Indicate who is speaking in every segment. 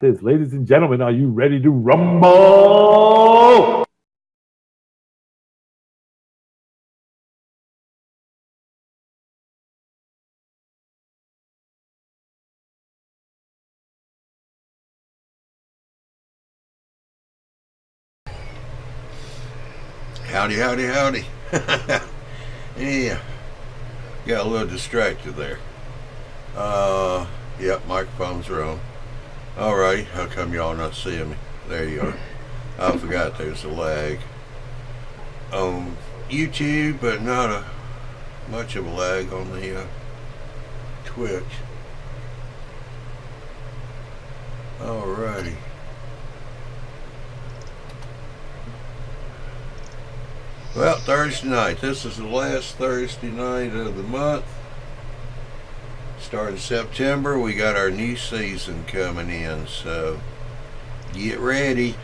Speaker 1: this. Ladies and gentlemen, are you ready to rumble?
Speaker 2: Howdy, howdy, howdy. Yeah, got a little distracted there. Yep, microphones are on. Alright, how come y'all not seeing me? There you are. I forgot there's a lag on YouTube, but not much of a lag on the Twitch. Alrighty. Well, Thursday night. This is the last Thursday night of the month. Starting September, we got our new season coming in, so get ready,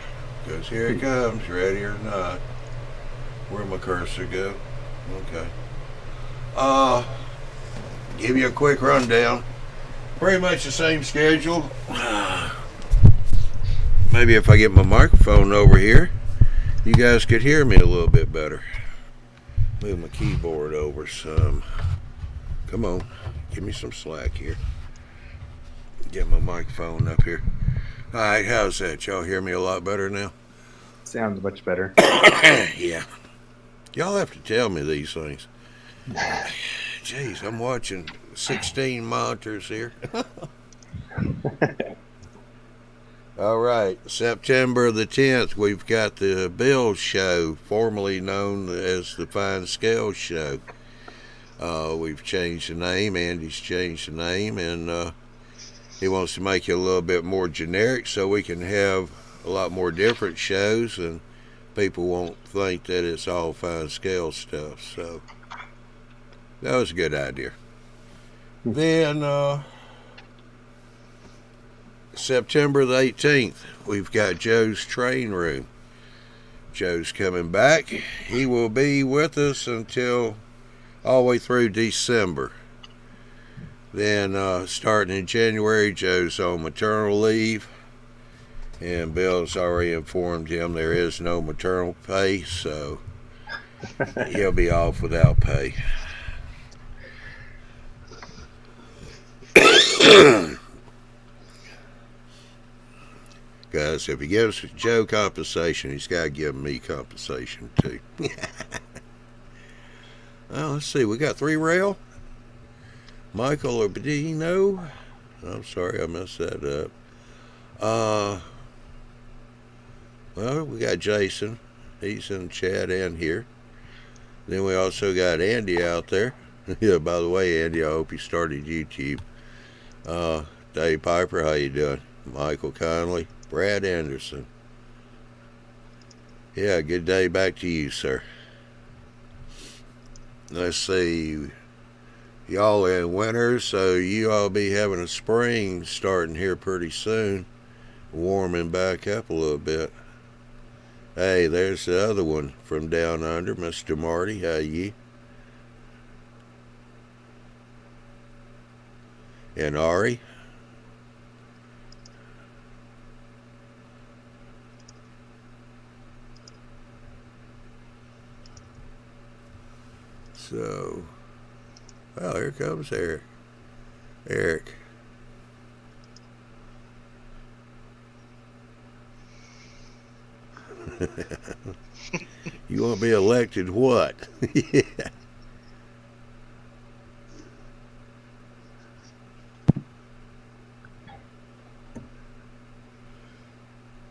Speaker 2: because here it comes, ready or not. Where'd my cursor go? Okay. Give you a quick rundown. Pretty much the same schedule. Maybe if I get my microphone over here, you guys could hear me a little bit better. Move my keyboard over some. Come on, give me some slack here. Get my microphone up here. Alright, how's that? Y'all hear me a lot better now?
Speaker 3: Sounds much better.
Speaker 2: Yeah. Y'all have to tell me these things. Jeez, I'm watching 16 monitors here. All right, September the 10th, we've got the Bill Show, formerly known as the Fine Scale Show. We've changed the name, Andy's changed the name, and he wants to make it a little bit more generic so we can have a lot more different shows and people won't think that it's all fine scale stuff. So that was a good idea. Then September the 18th, we've got Joe's Train Room. Joe's coming back. He will be with us until all the way through December. Then starting in January, Joe's on maternal leave. And Bill's already informed him there is no maternal pay, so he'll be off without pay. Guys, if he gives Joe compensation, he's got to give me compensation too. Well, let's see. We got 3 rail. Michael Obedino. I'm sorry, I messed that up. Well, we got Jason. He's in chat and here. Then we also got Andy out there. Yeah, by the way, Andy, I hope you started YouTube. Dave Piper, how you doing? Michael Conley. Brad Anderson. Yeah, good day back to you, sir. Let's see. Y'all in winter, so you all be having a spring starting here pretty soon. Warming back up a little bit. Hey, there's the other one from down under, Mr. Marty. How ye? And Ari. So, well, here comes Eric. Eric. You want to be elected what? Yeah.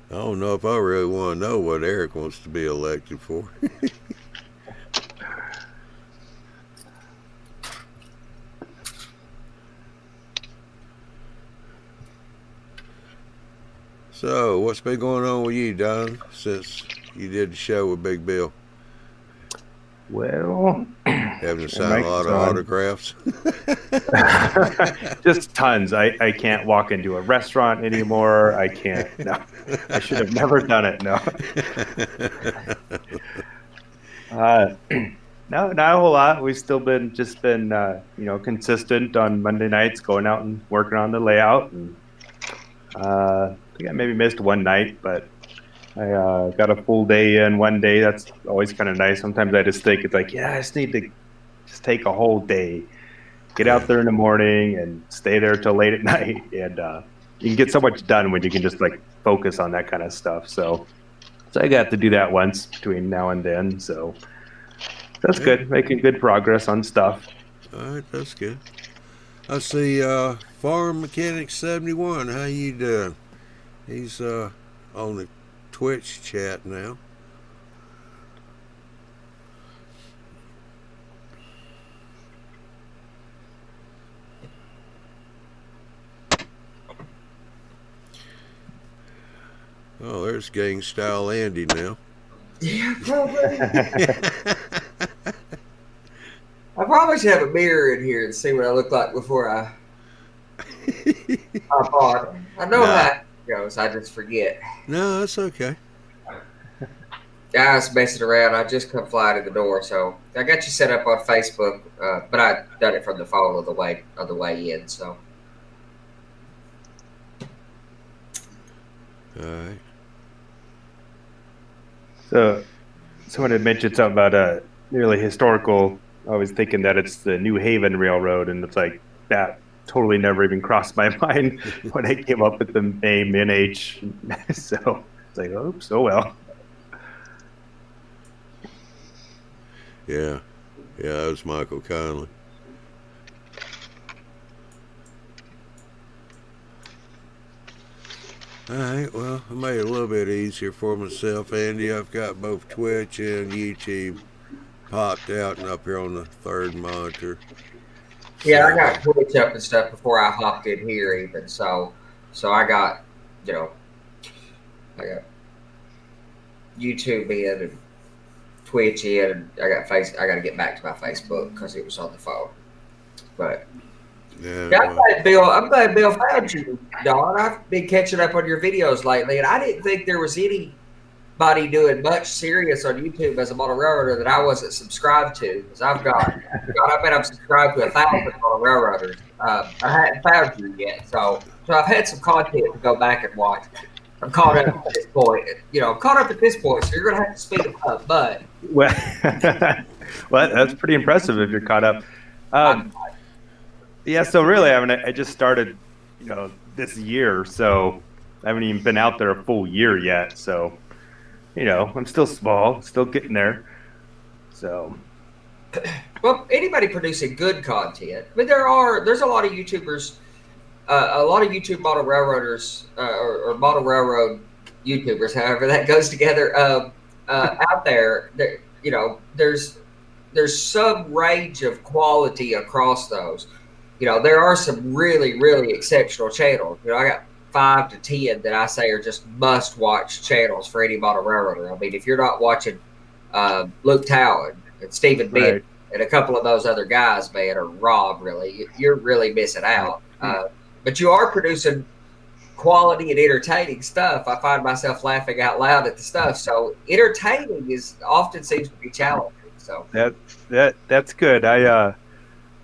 Speaker 2: I don't know if I really want to know what Eric wants to be elected for. So, what's been going on with you, Don, since you did the show with Big Bill?
Speaker 3: Well,
Speaker 2: having to sign a lot of autographs.
Speaker 3: Just tons. I can't walk into a restaurant anymore. I can't. No, I should have never done it. No. No, not a whole lot. We've still been consistent on Monday nights, going out and working on the layout and think I maybe missed one night, but I got a full day in one day. That's always kind of nice. Sometimes I just think it's like, yeah, I just need to just take a whole day, get out there in the morning and stay there till late at night. And you can get so much done when you can just like focus on that kind of stuff. So I got to do that once between now and then. So that's good. Making good progress on stuff.
Speaker 2: All right, that's good. I see Farm Mechanic 71. How you doing? He's on the Twitch chat now. Oh, there's Gang Style Andy now.
Speaker 4: Yeah, probably. I probably should have a mirror in here and see what I look like before I bought. I know how it goes. I just forget.
Speaker 2: No, that's okay.
Speaker 4: Guys messing around. I just come flying to the door, so I got you set up on Facebook, but I done it from the phone on the way in. So.
Speaker 2: All right.
Speaker 3: So someone had mentioned something about nearly historical. I was thinking that it's the New Haven Railroad, and it's like that totally never even crossed my mind when I came up with the name NH. So it's like, oops, oh well.
Speaker 2: Yeah, that was Michael Conley. All right, well, I made it a little bit easier for myself, Andy. I've got both Twitch and YouTube popped out and up here on the third monitor.
Speaker 4: Yeah, I got Twitch up and stuff before I hopped in here even. So I got, I got YouTube in and Twitch in, and I got to get back to my Facebook because it was on the phone. But
Speaker 2: yeah,
Speaker 4: I'm glad Bill found you, Don. I've been catching up on your videos lately, and I didn't think there was anybody doing much serious on YouTube as a model railroader that I wasn't subscribed to. Because I bet I'm subscribed to 1,000 model railroaders. I hadn't found you yet, so I've had some content to go back and watch. I'm caught up at this point. So you're gonna have to speed up. But
Speaker 3: well, that's pretty impressive if you're caught up. Yeah, so really, I just started, this year, so I haven't even been out there a full year yet. So, I'm still small, still getting there. So,
Speaker 4: well, anybody producing good content, but there's a lot of YouTubers, a lot of YouTube model railroaders or model railroad YouTubers, however that goes together, out there. There's some range of quality across those. There are some really, really exceptional channels. I got 5 to 10 that I say are just must-watch channels for any model railroader. I mean, if you're not watching Luke Towan and Stephen Bent and a couple of those other guys, man, or Rob, really, you're really missing out. But you are producing quality and entertaining stuff. I find myself laughing out loud at the stuff. So entertaining often seems to be challenging. So
Speaker 3: that's good. I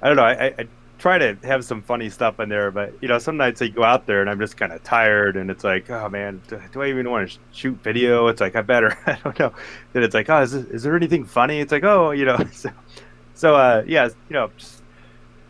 Speaker 3: don't know. I try to have some funny stuff in there, but some nights I go out there and I'm just kind of tired, and it's like, oh man, do I even want to shoot video? It's like, I better. I don't know. Then it's like, oh, is there anything funny? It's like, oh, so yeah,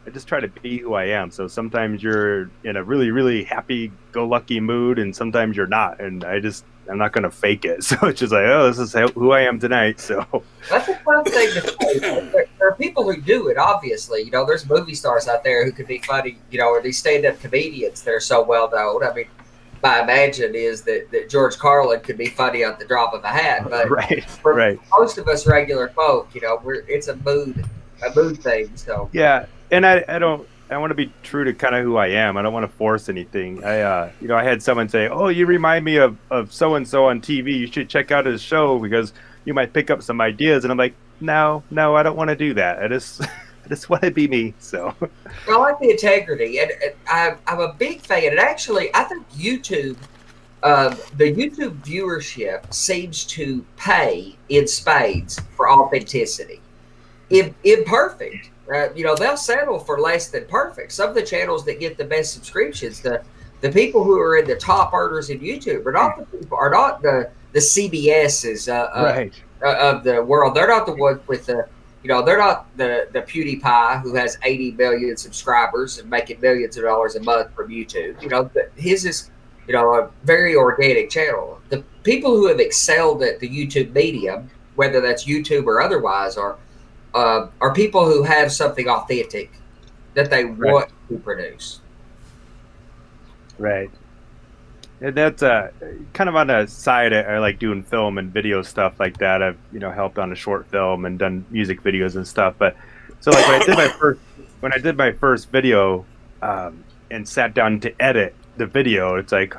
Speaker 3: I just try to be who I am. So sometimes you're in a really, really happy-go-lucky mood, and sometimes you're not, and I'm not going to fake it. So it's just like, oh, this is who I am tonight. So
Speaker 4: that's a fun thing to say. There are people who do it, obviously. There's movie stars out there who could be funny, or these stand-up comedians that are so well known. I mean, my imagine is that George Carlin could be funny on the drop of a hat. But for most of us regular folk, it's a mood thing. So
Speaker 3: yeah, and I want to be true to kind of who I am. I don't want to force anything. I had someone say, "Oh, you remind me of so and so on TV. You should check out his show because you might pick up some ideas." And I'm like, no, I don't want to do that. I just want to be me. So
Speaker 4: I like the integrity, and I'm a big fan. And actually, I think YouTube, the YouTube viewership seems to pay in spades for authenticity. Imperfect. They'll settle for less than perfect. Some of the channels that get the best subscriptions, the The people who are in the top earners in YouTube are not the CBSs
Speaker 3: Right.
Speaker 4: of the world. They're not the ones with the, they're not the PewDiePie who has 80 million subscribers and making millions of dollars a month from YouTube. His is, a very organic channel. The people who have excelled at the YouTube medium, whether that's YouTube or otherwise, are people who have something authentic that they want to produce.
Speaker 3: Right. And that's kind of on the side. I like doing film and video stuff like that. I've helped on a short film and done music videos and stuff. But so like when I did my first video and sat down to edit the video, it's like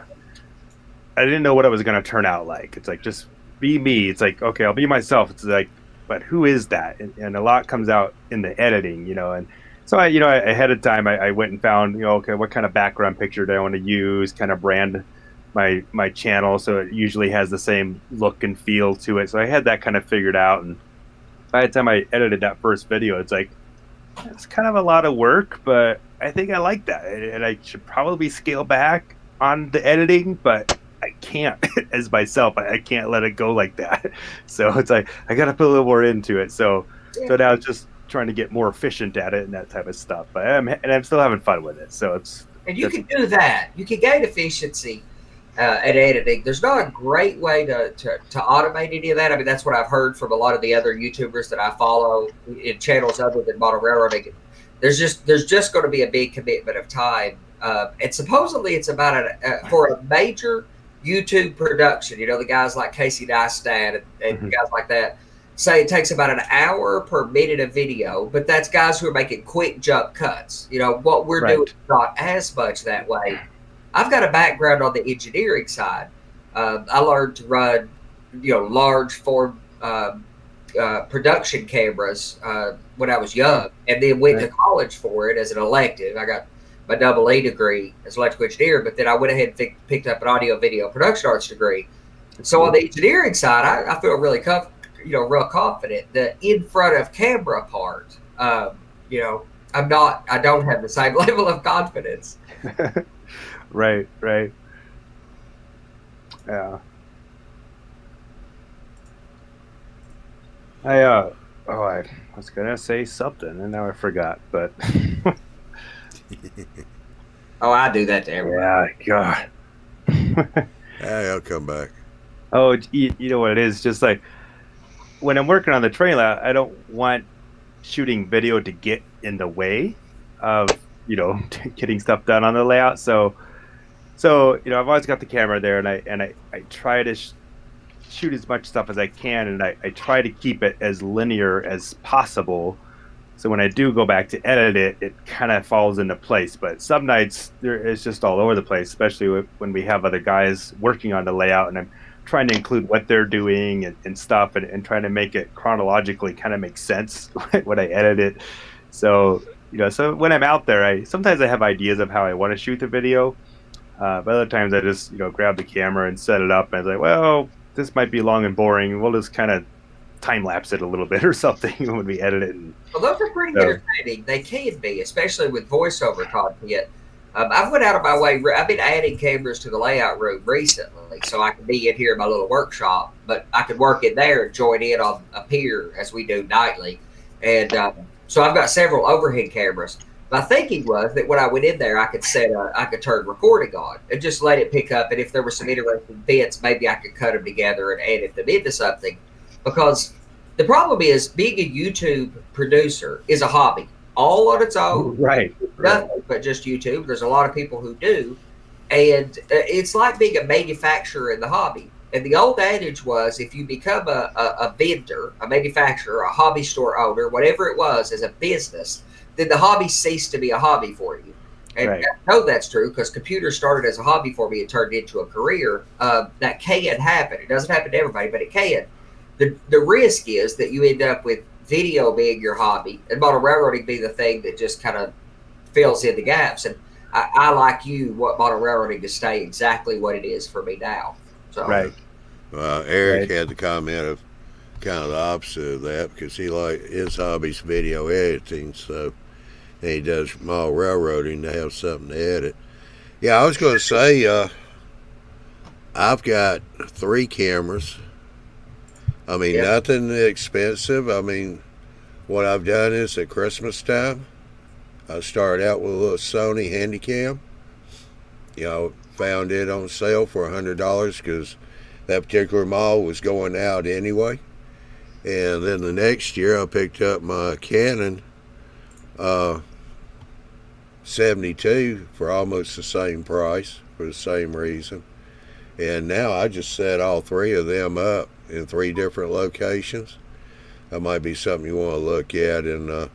Speaker 3: I didn't know what it was going to turn out like. It's like, just be me. It's like, okay, I'll be myself. It's like, but who is that? And a lot comes out in the editing, and so I ahead of time I went and found okay, what kind of background picture do I want to use, kind of brand my channel so it usually has the same look and feel to it. So I had that kind of figured out, and by the time I edited that first video, it's like it's kind of a lot of work, but I think I like that, and I should probably scale back on the editing, but I can't as myself. I can't let it go like that. So it's like I got to put a little more into it. So now it's just trying to get more efficient at it and that type of stuff. But I'm still having fun with it. So
Speaker 4: you can do that. You can gain efficiency at editing. There's not a great way to automate any of that. I mean, that's what I've heard from a lot of the other YouTubers that I follow in channels other than model railroading. There's just going to be a big commitment of time. And supposedly it's about for a major YouTube production, the guys like Casey Neistat and guys like that say it takes about an hour per minute of video, but that's guys who are making quick jump cuts. What we're doing is not as much that way. I've got a background on the engineering side. I learned to run, large form production cameras when I was young, and then went to college for it as an elective. I got my AA degree as electrical engineer, but then I went ahead and picked up an audio video production arts degree. So on the engineering side, I feel really real confident. The in front of camera part, I don't have the same level of confidence.
Speaker 3: Right. Yeah. I was gonna say something and now I forgot, but
Speaker 4: oh, I do that to everybody.
Speaker 3: Yeah, God.
Speaker 2: Hey, I'll come back.
Speaker 3: Oh, you know what it is? Just like when I'm working on the trailer, I don't want shooting video to get in the way of getting stuff done on the layout. So I've always got the camera there, and I try to shoot as much stuff as I can, and I try to keep it as linear as possible. So when I do go back to edit it, it kind of falls into place. But some nights it's just all over the place, especially when we have other guys working on the layout, and I'm trying to include what they're doing and stuff, and trying to make it chronologically kind of make sense when I edit it. So so when I'm out there, sometimes I have ideas of how I want to shoot the video, but other times I just grab the camera and set it up, and I was like, well, this might be long and boring. We'll just kind of time lapse it a little bit or something when we edit it.
Speaker 4: Well, those are pretty entertaining. They can be, especially with voiceover content. I've went out of my way. I've been adding cameras to the layout room recently, so I can be in here in my little workshop, but I can work in there and join in on up here as we do nightly. And so I've got several overhead cameras. My thinking was that when I went in there, I could turn recording on and just let it pick up. And if there were some interesting bits, maybe I could cut them together and edit them into something. Because the problem is, being a YouTube producer is a hobby all on its own.
Speaker 3: Right.
Speaker 4: Nothing but just YouTube. There's a lot of people who do. And it's like being a manufacturer in the hobby. And the old adage was, if you become a vendor, a manufacturer, a hobby store owner, whatever it was as a business, then the hobby ceased to be a hobby for you. And I know that's true because computers started as a hobby for me and turned into a career. That can happen. It doesn't happen to everybody, but it can. The risk is that you end up with video being your hobby and model railroading being the thing that just kind of fills in the gaps. And I like you, want model railroading to stay exactly what it is for me now. So.
Speaker 3: Right.
Speaker 2: Well, Eric had the comment of kind of the opposite of that because his hobby's video editing, so he does model railroading to have something to edit. Yeah, I was going to say, I've got 3 cameras. I mean,
Speaker 4: Yeah.
Speaker 2: nothing expensive. I mean, what I've done is at Christmas time, I started out with a little Sony Handycam. Found it on sale for $100 because that particular model was going out anyway. And then the next year, I picked up my Canon 72 for almost the same price for the same reason. And now I just set all 3 of them up in 3 different locations. That might be something you want to look at, and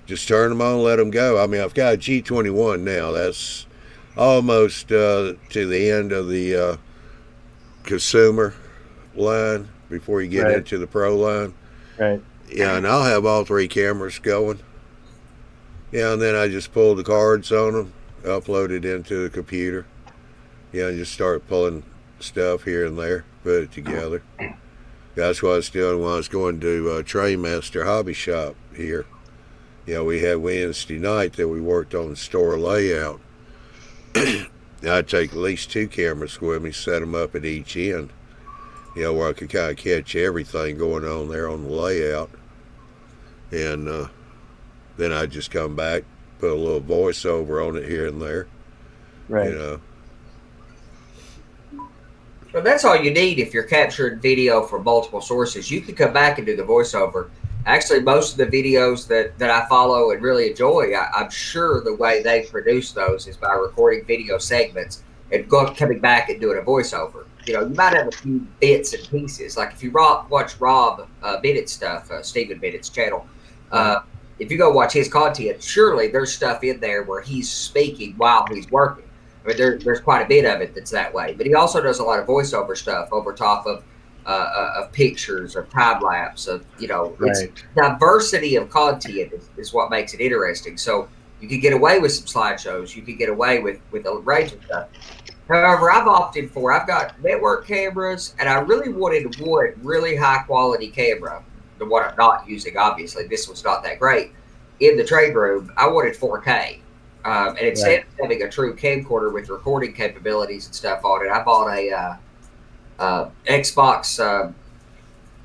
Speaker 2: just turn them on, let them go. I mean, I've got a G21 now. That's almost to the end of the consumer line before you get
Speaker 3: Right.
Speaker 2: into the pro line.
Speaker 3: Right.
Speaker 2: Yeah, and I'll have all 3 cameras going. Yeah, and then I just pull the cards on them, upload it into the computer. Yeah, and just start pulling stuff here and there, put it together. That's what I was doing when I was going to Trainmaster Hobby Shop here. We had Wednesday night that we worked on the store layout. I'd take at least 2 cameras with me, set them up at each end, where I could kind of catch everything going on there on the layout. And then I'd just come back, put a little voiceover on it here and there.
Speaker 3: Right.
Speaker 4: Well, that's all you need if you're capturing video from multiple sources. You can come back and do the voiceover. Actually, most of the videos that I follow and really enjoy, I'm sure the way they produce those is by recording video segments and coming back and doing a voiceover. You might have a few bits and pieces. Like if you watch Rob Bennett's stuff, Stephen Bennett's channel, if you go watch his content, surely there's stuff in there where he's speaking while he's working. I mean, there's quite a bit of it that's that way. But he also does a lot of voiceover stuff over top of pictures, of time lapse, of it's diversity of content is what makes it interesting. So you could get away with some slideshows, you could get away with a range of stuff. However, I've got network cameras, and I really wanted one really high quality camera. The one I'm not using, obviously, this was not that great. In the trade room, I wanted 4K. And instead of having a true camcorder with recording capabilities and stuff on it, I bought a Xbox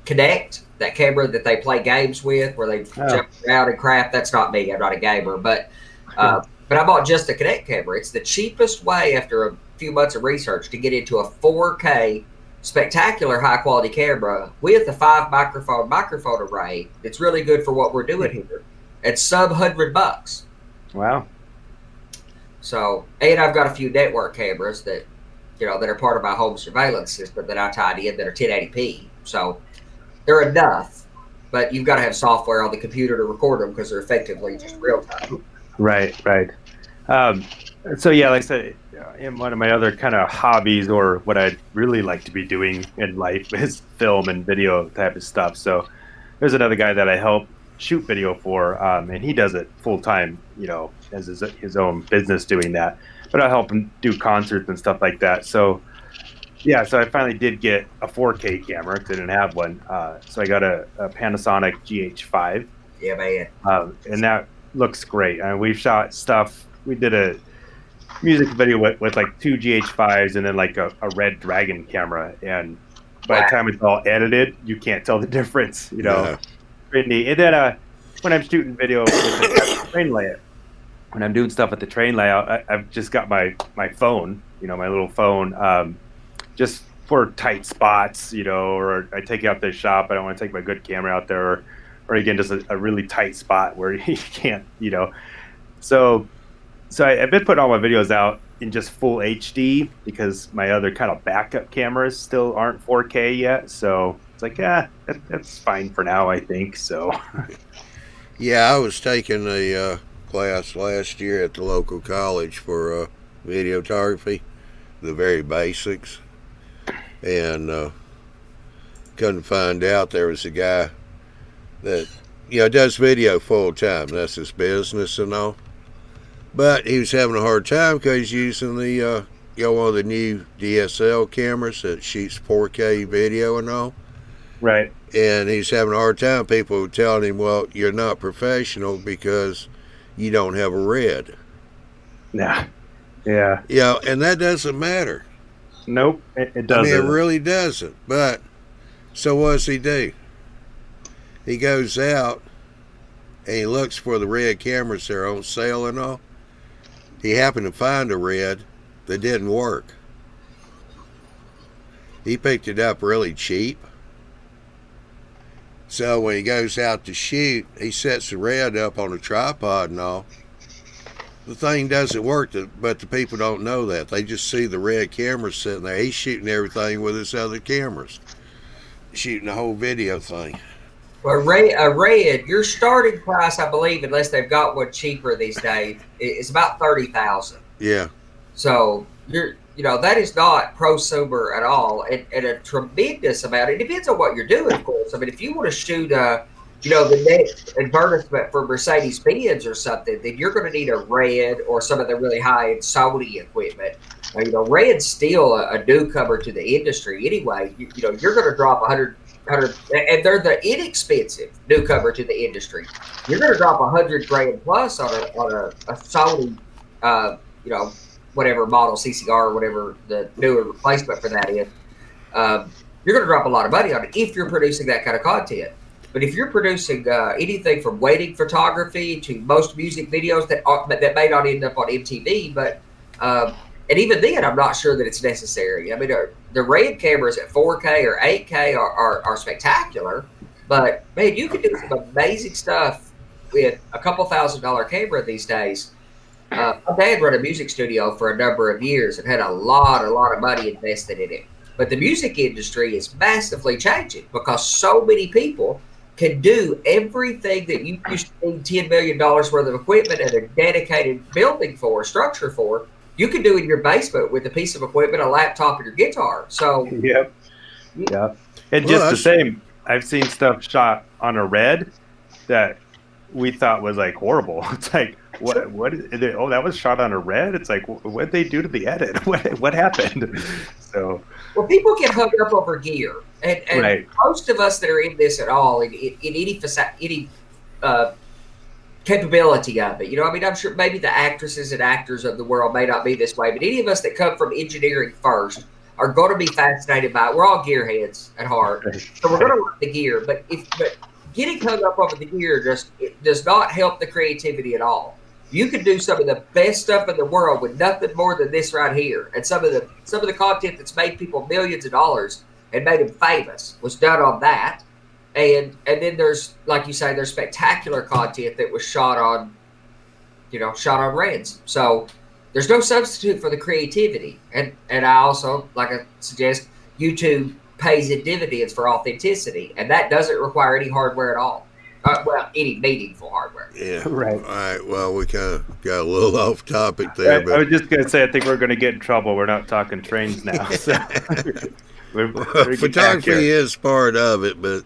Speaker 4: Kinect, that camera that they play games with, where they jump around and crap. That's not me. I'm not a gamer, but I bought just a Kinect camera. It's the cheapest way, after a few months of research, to get into a 4K spectacular high quality camera with a 5 microphone array. It's really good for what we're doing here. It's sub $100.
Speaker 3: Wow.
Speaker 4: So, and I've got a few network cameras that are part of my home surveillance system that I tied in that are 1080p. So they're enough, but you've got to have software on the computer to record them because they're effectively just real time.
Speaker 3: Right. So yeah, like I said, in one of my other kind of hobbies, or what I'd really like to be doing in life, is film and video type of stuff. So there's another guy that I help shoot video for, and he does it full time, as his own business doing that. But I help him do concerts and stuff like that. So yeah, so I finally did get a 4K camera because I didn't have one. So I got a Panasonic GH5.
Speaker 4: Yeah, man.
Speaker 3: And that looks great. We've shot stuff. We did a music video with like 2 GH5s and then like a Red Dragon camera. And by the time it's all edited, you can't tell the difference,
Speaker 2: Yeah.
Speaker 3: Pretty neat. And then when I'm shooting video with the train layout, when I'm doing stuff at the train layout, I've just got my phone, my little phone, just for tight spots, or I take it out to the shop. I don't want to take my good camera out there, or again, just a really tight spot where you can't, So I've been putting all my videos out in just full HD because my other kind of backup cameras still aren't 4K yet. So it's like, that's fine for now, I think. So.
Speaker 2: Yeah, I was taking a class last year at the local college for videography, the very basics, and couldn't find out there was a guy that does video full time. That's his business and all. But he was having a hard time because he's using the one of the new DSL cameras that shoots 4K video and all.
Speaker 3: Right.
Speaker 2: And he's having a hard time. People were telling him, well, you're not professional because you don't have a red.
Speaker 3: Yeah. Yeah.
Speaker 2: And that doesn't matter.
Speaker 3: Nope. It
Speaker 2: I
Speaker 3: doesn't.
Speaker 2: mean, it really doesn't. But so what does he do? He goes out and he looks for the red cameras that are on sale and all. He happened to find a red that didn't work. He picked it up really cheap. So when he goes out to shoot, he sets the red up on a tripod and all. The thing doesn't work, but the people don't know that. They just see the red camera sitting there. He's shooting everything with his other cameras, shooting the whole video thing.
Speaker 4: Well, a red, your starting price, I believe, unless they've got one cheaper these days, is about 30,000.
Speaker 2: Yeah.
Speaker 4: So that is not prosumer at all, and a tremendous amount. It depends on what you're doing, of course. I mean, if you want to shoot the next advertisement for Mercedes-Benz or something, then you're going to need a red or some of the really high-end Sony equipment. Red's still a newcomer to the industry anyway. You're going to drop 100, and they're the inexpensive newcomer to the industry. You're going to drop $100,000 plus on a Sony, whatever model, CCR, or whatever the newer replacement for that is. You're going to drop a lot of money on it if you're producing that kind of content. But if you're producing anything from wedding photography to most music videos that may not end up on MTV, but and even then, I'm not sure that it's necessary. I mean, the red cameras at 4K or 8K are spectacular, but man, you can do some amazing stuff with a couple $1,000 camera these days. My dad run a music studio for a number of years and had a lot of money invested in it. But the music industry is massively changing because so many people can do everything that you used to need $10 million worth of equipment and a dedicated building for, structure for, you can do in your basement with a piece of equipment, a laptop, and your guitar. So,
Speaker 3: yep. Yeah. And just the same, I've seen stuff shot on a red that we thought was like horrible. It's like, what is it? Oh, that was shot on a red? It's like, what did they do to the edit? What happened? So,
Speaker 4: well, people get hung up over gear, and
Speaker 3: right.
Speaker 4: Most of us that are in this at all, in any capability of it, I mean, I'm sure maybe the actresses and actors of the world may not be this way, but any of us that come from engineering first are going to be fascinated by it. We're all gearheads at heart, so we're going to like the gear. But getting hung up over the gear does not help the creativity at all. You can do some of the best stuff in the world with nothing more than this right here. And some of the content that's made people millions of dollars and made them famous was done on that. And then there's, like you say, there's spectacular content that was shot on reds. So there's no substitute for the creativity. And I also, like I suggest, YouTube pays in dividends for authenticity, and that doesn't require any hardware at all. Any meaningful hardware.
Speaker 2: Yeah.
Speaker 3: Right.
Speaker 2: All right. Well, we kind of got a little off topic there. But
Speaker 3: I was just going to say, I think we're going to get in trouble. We're not talking trains now. So
Speaker 2: photography is part of it, but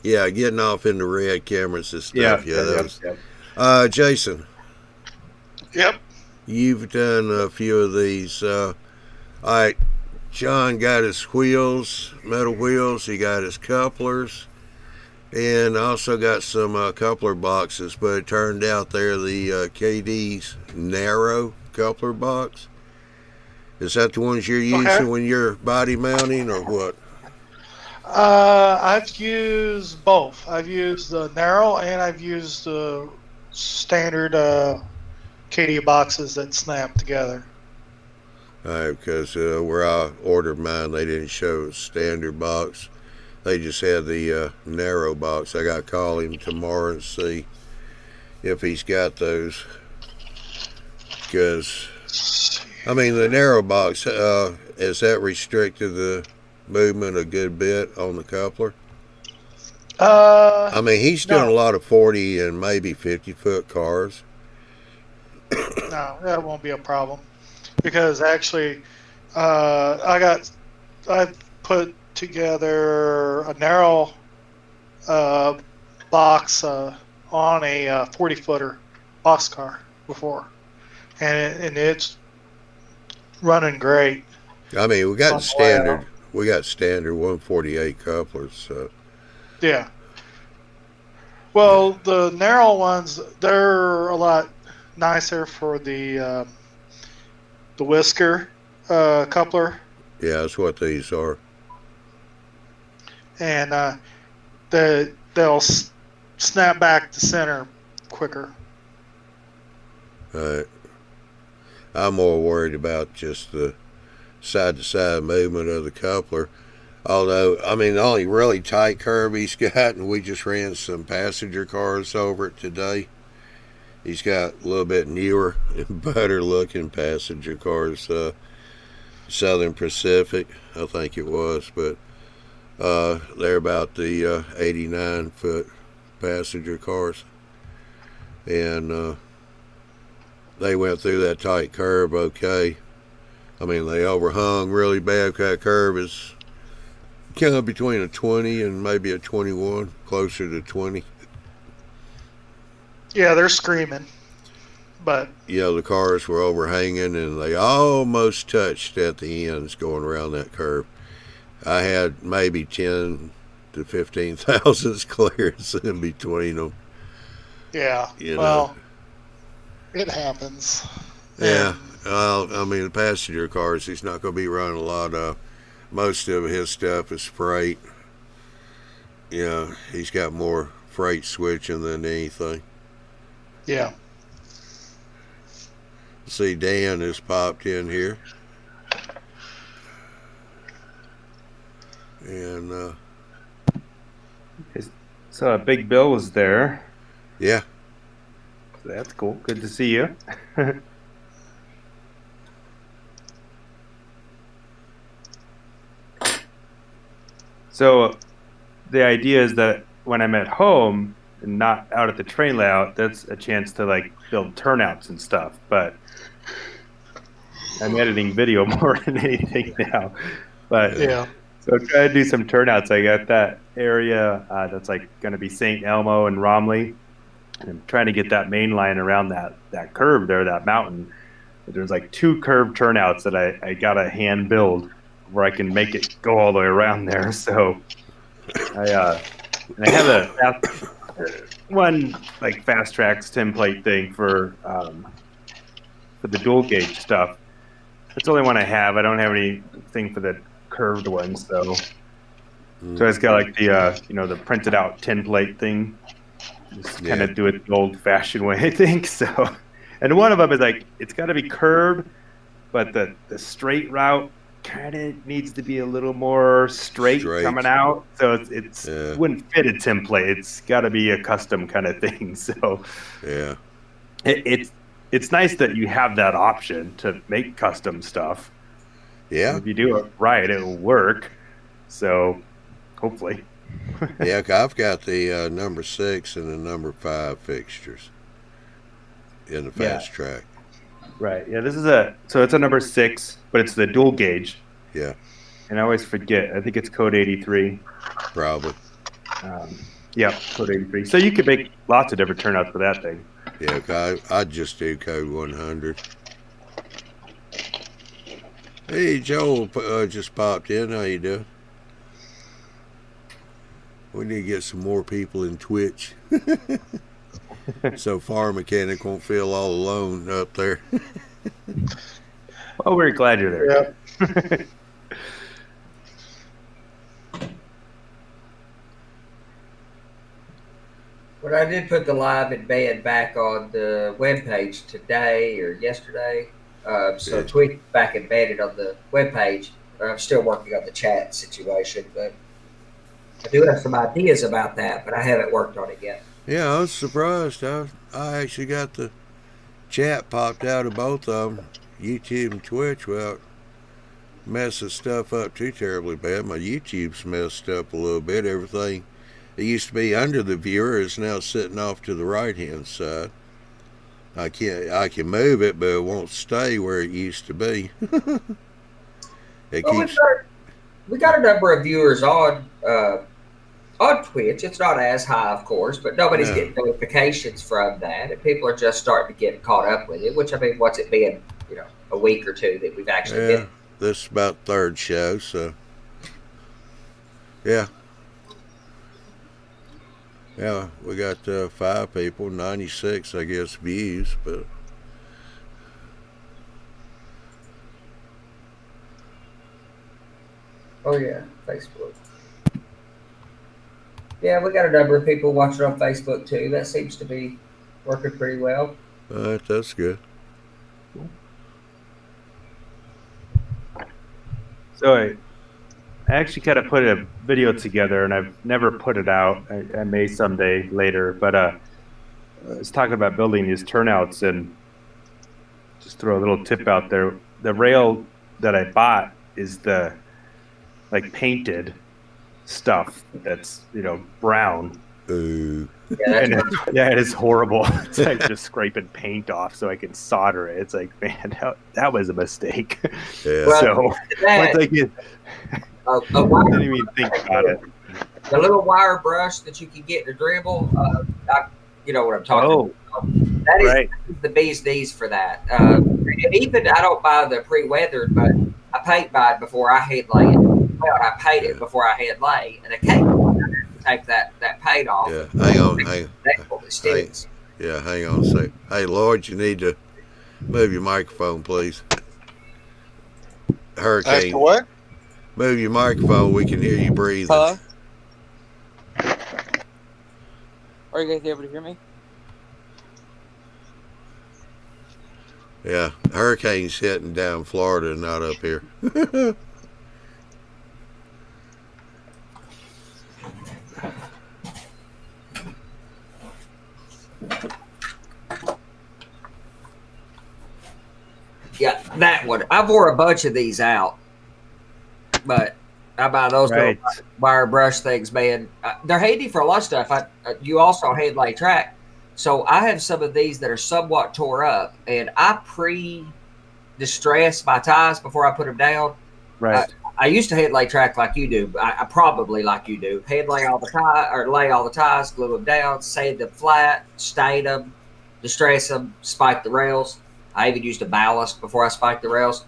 Speaker 2: yeah, getting off into red cameras and stuff. Yeah. Jason.
Speaker 5: Yep.
Speaker 2: You've done a few of these. All right. John got his wheels, metal wheels. He got his couplers. And also got some coupler boxes, but it turned out they're the KD's narrow coupler box. Is that the ones you're using when you're body mounting, or what?
Speaker 5: I've used both. I've used the narrow and I've used the standard KD boxes that snap together.
Speaker 2: Because where I ordered mine, they didn't show a standard box. They just had the narrow box. I got to call him tomorrow and see if he's got those. Because, I mean, the narrow box, has that restricted the movement a good bit on the coupler? I mean, he's doing a lot of 40 and maybe 50-foot cars.
Speaker 5: No, that won't be a problem. Because actually, I put together a narrow box on a 40-footer boxcar before, and it's running great.
Speaker 2: I mean, we got standard 148 couplers. So
Speaker 5: yeah. Well, the narrow ones, they're a lot nicer for the the whisker coupler,
Speaker 2: Yeah, that's what these are.
Speaker 5: and they'll snap back to center quicker.
Speaker 2: I'm more worried about just the side-to-side movement of the coupler. Although, I mean, the only really tight curve he's got, and we just ran some passenger cars over it today. He's got a little bit newer and better-looking passenger cars. Southern Pacific, I think it was, but they're about the 89-foot passenger cars. And they went through that tight curve okay. I mean, they overhung really bad. That curve is kind of between a 20 and maybe a 21, closer to 20.
Speaker 5: Yeah, they're screaming, but
Speaker 2: The cars were overhanging and they almost touched at the ends going around that curve. I had maybe 10 to 15 thousandths clearance in between them.
Speaker 5: yeah, well, it happens.
Speaker 2: Yeah, I mean, the passenger cars, he's not going to be running a lot of. Most of his stuff is freight. He's got more freight switching than anything.
Speaker 5: Yeah.
Speaker 2: See, Dan has popped in here. And,
Speaker 3: So Big Bill was there.
Speaker 2: yeah.
Speaker 3: That's cool. Good to see you. So the idea is that when I'm at home and not out at the train layout, that's a chance to like build turnouts and stuff. But I'm editing video more than anything now. But
Speaker 5: Yeah.
Speaker 3: so try to do some turnouts. I got that area that's like going to be St. Elmo and Romley. And I'm trying to get that main line around that curve there, that mountain. But there's like 2 curved turnouts that I got to hand build where I can make it go all the way around there. So I have one like fast tracks template thing for the dual gauge stuff. That's the only one I have. I don't have anything for the curved one, so I just got like the the printed out template thing. Just kind of do it the old fashioned way, I think. So, and one of them is like it's got to be curved, but the straight route kind of needs to be a little more straight coming out. So it's wouldn't fit a template. It's got to be a custom kind of thing. So
Speaker 2: Yeah.
Speaker 3: It's nice that you have that option to make custom stuff.
Speaker 2: Yeah.
Speaker 3: And if you do it right, it will work. So hopefully.
Speaker 2: Yeah, I've got the number 6 and the number 5 fixtures in the fast track.
Speaker 3: Right. Yeah, this is it's a number 6, but it's the dual gauge.
Speaker 2: Yeah.
Speaker 3: And I always forget. I think it's code 83.
Speaker 2: Probably.
Speaker 3: Yeah, code 83. So you could make lots of different turnouts for that thing.
Speaker 2: Yeah, I just do code 100. Hey, Joel just popped in. How you doing? We need to get some more people in Twitch. So Farm Mechanic won't feel all alone up there.
Speaker 3: Well, we're glad you're there.
Speaker 5: Yep.
Speaker 4: But I did put the live embed back on the webpage today or yesterday. So tweet back embedded on the webpage. I'm still working on the chat situation, but I do have some ideas about that, but I haven't worked on it yet.
Speaker 2: Yeah, I was surprised. I actually got the chat popped out of both of them, YouTube and Twitch, without messing stuff up too terribly bad. My YouTube's messed up a little bit. Everything that used to be under the viewer is now sitting off to the right-hand side. I can move it, but it won't stay where it used to be. We
Speaker 4: got a number of viewers on Twitch. It's not as high, of course, but nobody's getting notifications from that, and people are just starting to get caught up with it. Which, I mean, what's it been? A week or two that we've actually been.
Speaker 2: This is about third show, so yeah, we got 5 people, 96, I guess, views, but
Speaker 4: Oh yeah, Facebook. Yeah, we got a number of people watching on Facebook too. That seems to be working pretty well.
Speaker 2: All right, that's good.
Speaker 3: So I actually kind of put a video together, and I've never put it out. I may someday later, but I was talking about building these turnouts, and just throw a little tip out there. The rail that I bought is the like painted stuff that's brown.
Speaker 2: Ooh.
Speaker 4: Yeah,
Speaker 3: And
Speaker 4: that's
Speaker 3: it is horrible. It's like just scraping paint off so I can solder it. It's like, man, that was a mistake.
Speaker 2: Yeah.
Speaker 4: Well,
Speaker 3: So
Speaker 4: that,
Speaker 3: once I get,
Speaker 4: a
Speaker 3: I
Speaker 4: wire,
Speaker 3: didn't even think about it.
Speaker 4: the little wire brush that you can get in a dribble. You know what I'm talking
Speaker 3: Oh,
Speaker 4: about. That is
Speaker 3: right.
Speaker 4: the bee's knees for that. And even I don't buy the pre-weathered, but I paint by it before I head lay it. Well, I paint it before I head lay, and occasionally I have to take that paint off.
Speaker 2: Yeah. Hang on.
Speaker 4: That's what it sticks.
Speaker 2: Yeah. Hang on a second. Hey, Lloyd, you need to move your microphone, please. Hurricane.
Speaker 6: After what?
Speaker 2: Move your microphone. We can hear you breathing.
Speaker 6: Hello? Are you guys able to hear me?
Speaker 2: Yeah. Hurricane's hitting down Florida, not up here.
Speaker 4: Yeah, that one. I wore a bunch of these out, but I buy those
Speaker 3: Right.
Speaker 4: little wire brush things, man. They're handy for a lot of stuff. You also head lay track, so I have some of these that are somewhat tore up, and I pre-distress my ties before I put them down.
Speaker 3: Right.
Speaker 4: I used to head lay track like you do. I probably like you do. Head lay all the lay all the ties, glue them down, sand them flat, stain them, distress them, spike the rails. I even used a ballast before I spiked the rails.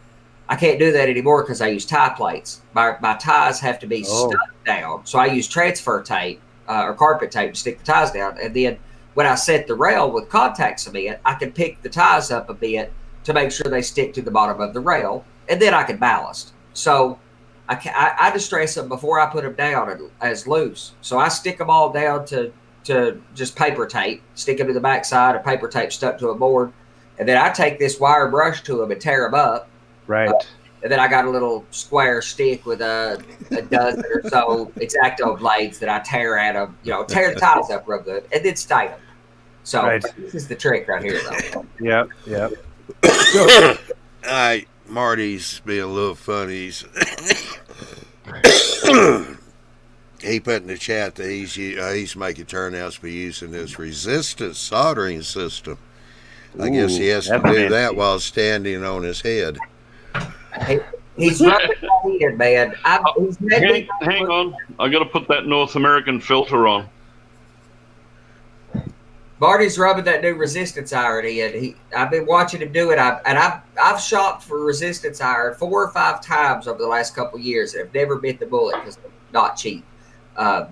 Speaker 4: I can't do that anymore because I use tie plates. My ties have to be stuck down, so I use transfer tape or carpet tape to stick the ties down. And then when I set the rail with contact cement, I can pick the ties up a bit to make sure they stick to the bottom of the rail, and then I can ballast. So I distress them before I put them down as loose. So I stick them all down to just paper tape, stick them to the backside, of paper tape stuck to a board. And then I take this wire brush to them and tear them up.
Speaker 3: Right.
Speaker 4: And then I got a little square stick with a dozen or so X-Acto blades that I tear at them, tear the ties up real good, and then stain them. So
Speaker 3: Right.
Speaker 4: This is the trick right here, though.
Speaker 3: Yep. Yep.
Speaker 2: All right. Marty's being a little funny. He put in the chat that he's making turnouts by using this resistance soldering system. I guess he has to
Speaker 3: that's
Speaker 2: do
Speaker 3: fancy.
Speaker 2: that while standing on his head.
Speaker 4: He's rubbing my head, man. He's made
Speaker 7: Hang on. I got to put that North American filter on.
Speaker 4: Marty's rubbing that new resistance iron in. I've been watching him do it. I've shopped for resistance iron 4 or 5 times over the last couple of years, and I've never bit the bullet because they're not cheap. I'm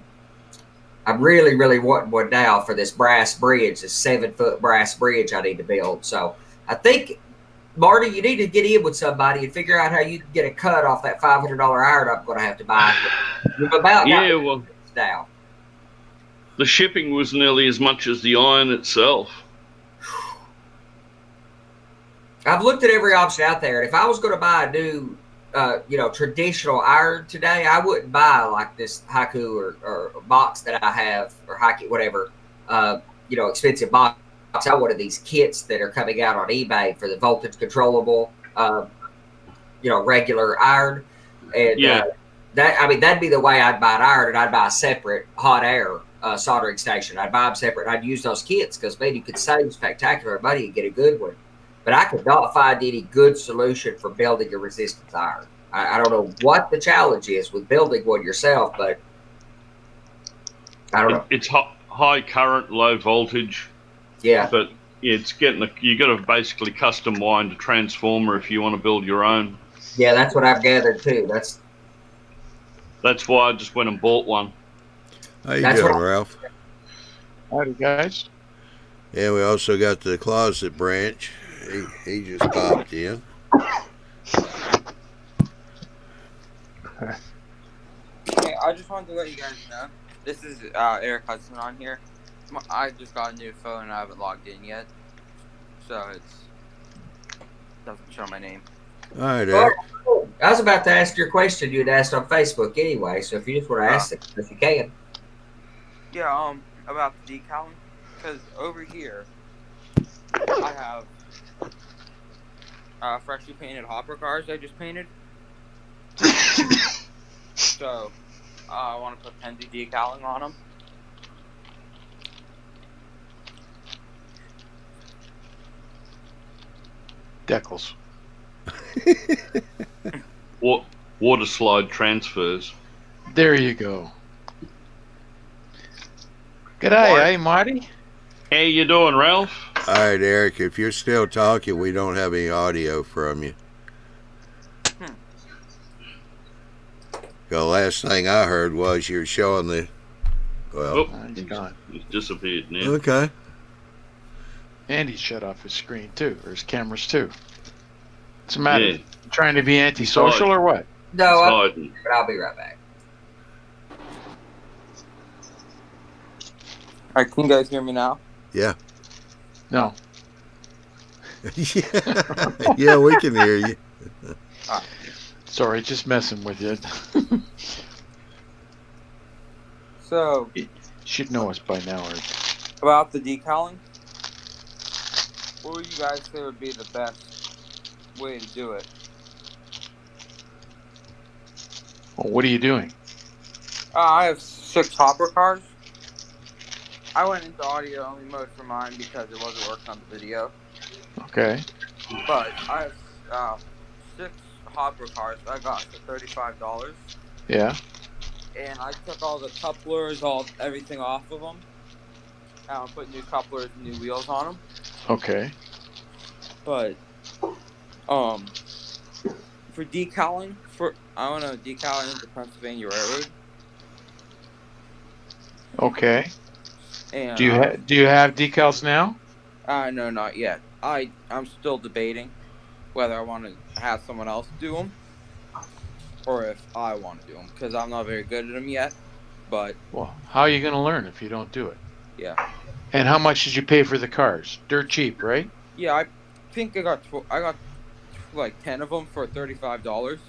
Speaker 4: really, really wanting one now for this brass bridge, this 7-foot brass bridge I need to build. So I think, Marty, you need to get in with somebody and figure out how you can get a cut off that $500 iron I'm going to have to buy. You've about
Speaker 7: Yeah, well,
Speaker 4: now.
Speaker 7: the shipping was nearly as much as the iron itself.
Speaker 4: I've looked at every option out there, and if I was going to buy a new, traditional iron today, I wouldn't buy like this Haiku or box that I have, or Haiku, whatever, expensive box. I wanted these kits that are coming out on eBay for the voltage controllable, regular iron. And that'd be the way I'd buy an iron, and I'd buy a separate hot air soldering station. I'd buy them separate. And I'd use those kits because, man, you could save spectacular money and get a good one. But I could not find any good solution for building a resistance iron. I don't know what the challenge is with building one yourself, but I don't know.
Speaker 7: It's high current, low voltage.
Speaker 4: Yeah.
Speaker 7: But it's you got to basically custom wind a transformer if you want to build your own.
Speaker 4: Yeah, that's what I've gathered too.
Speaker 7: That's why I just went and bought one.
Speaker 2: How you
Speaker 4: That's
Speaker 2: doing,
Speaker 4: what-
Speaker 2: Ralph?
Speaker 5: Howdy, guys.
Speaker 2: Yeah, we also got the closet branch. He just popped in.
Speaker 6: I just wanted to let you guys know. This is Eric Hudson on here. I just got a new phone and I haven't logged in yet, so it's doesn't show my name.
Speaker 2: All right,
Speaker 4: Well,
Speaker 2: Eric.
Speaker 4: I was about to ask your question you'd asked on Facebook anyway, so if you just want to ask it, if you can.
Speaker 6: Yeah, about the decaling, because over here I have freshly painted hopper cars I just painted. So I want to put Penzi decaling on them.
Speaker 5: Decals.
Speaker 7: Water slide transfers.
Speaker 5: There you go. G'day, hey, Marty.
Speaker 7: How you doing, Ralph?
Speaker 2: All right, Eric. If you're still talking, we don't have any audio from you. The last thing I heard was you're showing the. Well.
Speaker 7: Oh,
Speaker 5: He's gone.
Speaker 7: he's disappeared now.
Speaker 2: Okay.
Speaker 5: And he shut off his screen too, or his cameras too. What's the matter?
Speaker 7: Yeah.
Speaker 5: Trying to be antisocial or what?
Speaker 4: No,
Speaker 7: Hiding.
Speaker 4: I'll be right back.
Speaker 6: Alright, can you guys hear me now?
Speaker 2: Yeah.
Speaker 5: No.
Speaker 2: Yeah. Yeah, we can hear you.
Speaker 5: Sorry, just messing with you.
Speaker 6: So,
Speaker 5: You should know us by now, right?
Speaker 6: about the decaling, what would you guys say would be the best way to do it?
Speaker 5: Well, what are you doing?
Speaker 6: I have 6 hopper cars. I went into audio only mode for mine because it wasn't working on the video.
Speaker 5: Okay.
Speaker 6: But I have 6 hopper cars I got for $35.
Speaker 5: Yeah.
Speaker 6: And I took all the couplers, everything off of them. And I put new couplers and new wheels on them.
Speaker 5: Okay.
Speaker 6: But, for decaling, I want to decal into Pennsylvania Railroad.
Speaker 5: Okay.
Speaker 6: And
Speaker 5: Do you have decals now?
Speaker 6: no, not yet. I'm still debating whether I want to have someone else do them or if I want to do them because I'm not very good at them yet. But
Speaker 5: Well, how are you going to learn if you don't do it?
Speaker 6: yeah,
Speaker 5: And how much did you pay for the cars? Dirt cheap, right?
Speaker 6: yeah. I think I got like 10 of them for $35.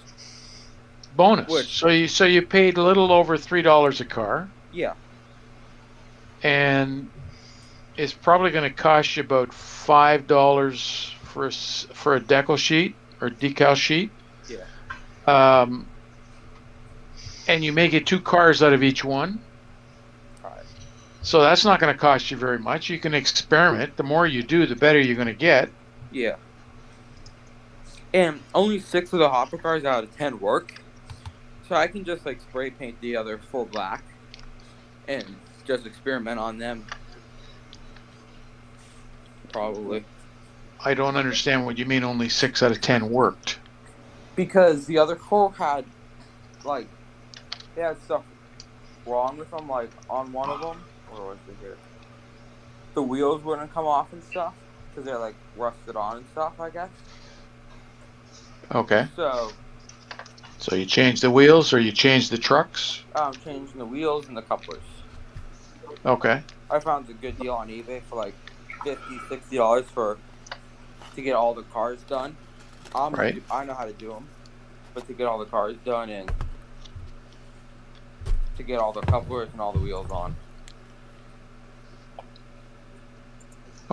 Speaker 5: Bonus. So you paid a little over $3 a car,
Speaker 6: Yeah,
Speaker 5: and it's probably going to cost you about $5 for a decal sheet or decal sheet.
Speaker 6: yeah.
Speaker 5: And you may get 2 cars out of each one.
Speaker 6: Alright.
Speaker 5: So that's not going to cost you very much. You can experiment. The more you do, the better you're going to get.
Speaker 6: Yeah. And only 6 of the hopper cars out of 10 work. So I can just like spray paint the other 4 black and just experiment on them. Probably.
Speaker 5: I don't understand what you mean only 6 out of 10 worked.
Speaker 6: Because the other 4 had, like, they had stuff wrong with them, like, on one of them. Where was it here? The wheels wouldn't come off and stuff. Because they're, like, rusted on and stuff, I guess.
Speaker 5: Okay.
Speaker 6: So,
Speaker 5: So you changed the wheels or you changed the trucks?
Speaker 6: I'm changing the wheels and the couplers.
Speaker 5: Okay.
Speaker 6: I found a good deal on eBay for, like, $50, $60 to get all the cars done.
Speaker 5: Right.
Speaker 6: I know how to do them, but to get all the cars done and to get all the couplers and all the wheels on.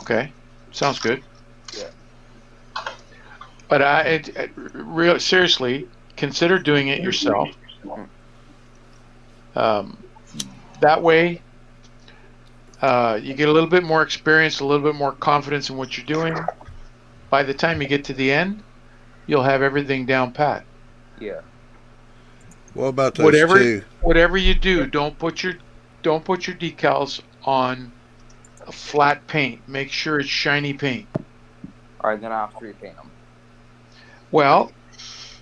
Speaker 5: Okay. Sounds good.
Speaker 6: Yeah.
Speaker 5: But seriously, consider doing it yourself. That way, you get a little bit more experience, a little bit more confidence in what you're doing. By the time you get to the end, you'll have everything down pat.
Speaker 6: Yeah.
Speaker 2: What about those 2?
Speaker 5: Whatever you do, don't put your decals on a flat paint. Make sure it's shiny paint.
Speaker 6: All right, then I have to repaint them.
Speaker 5: Well,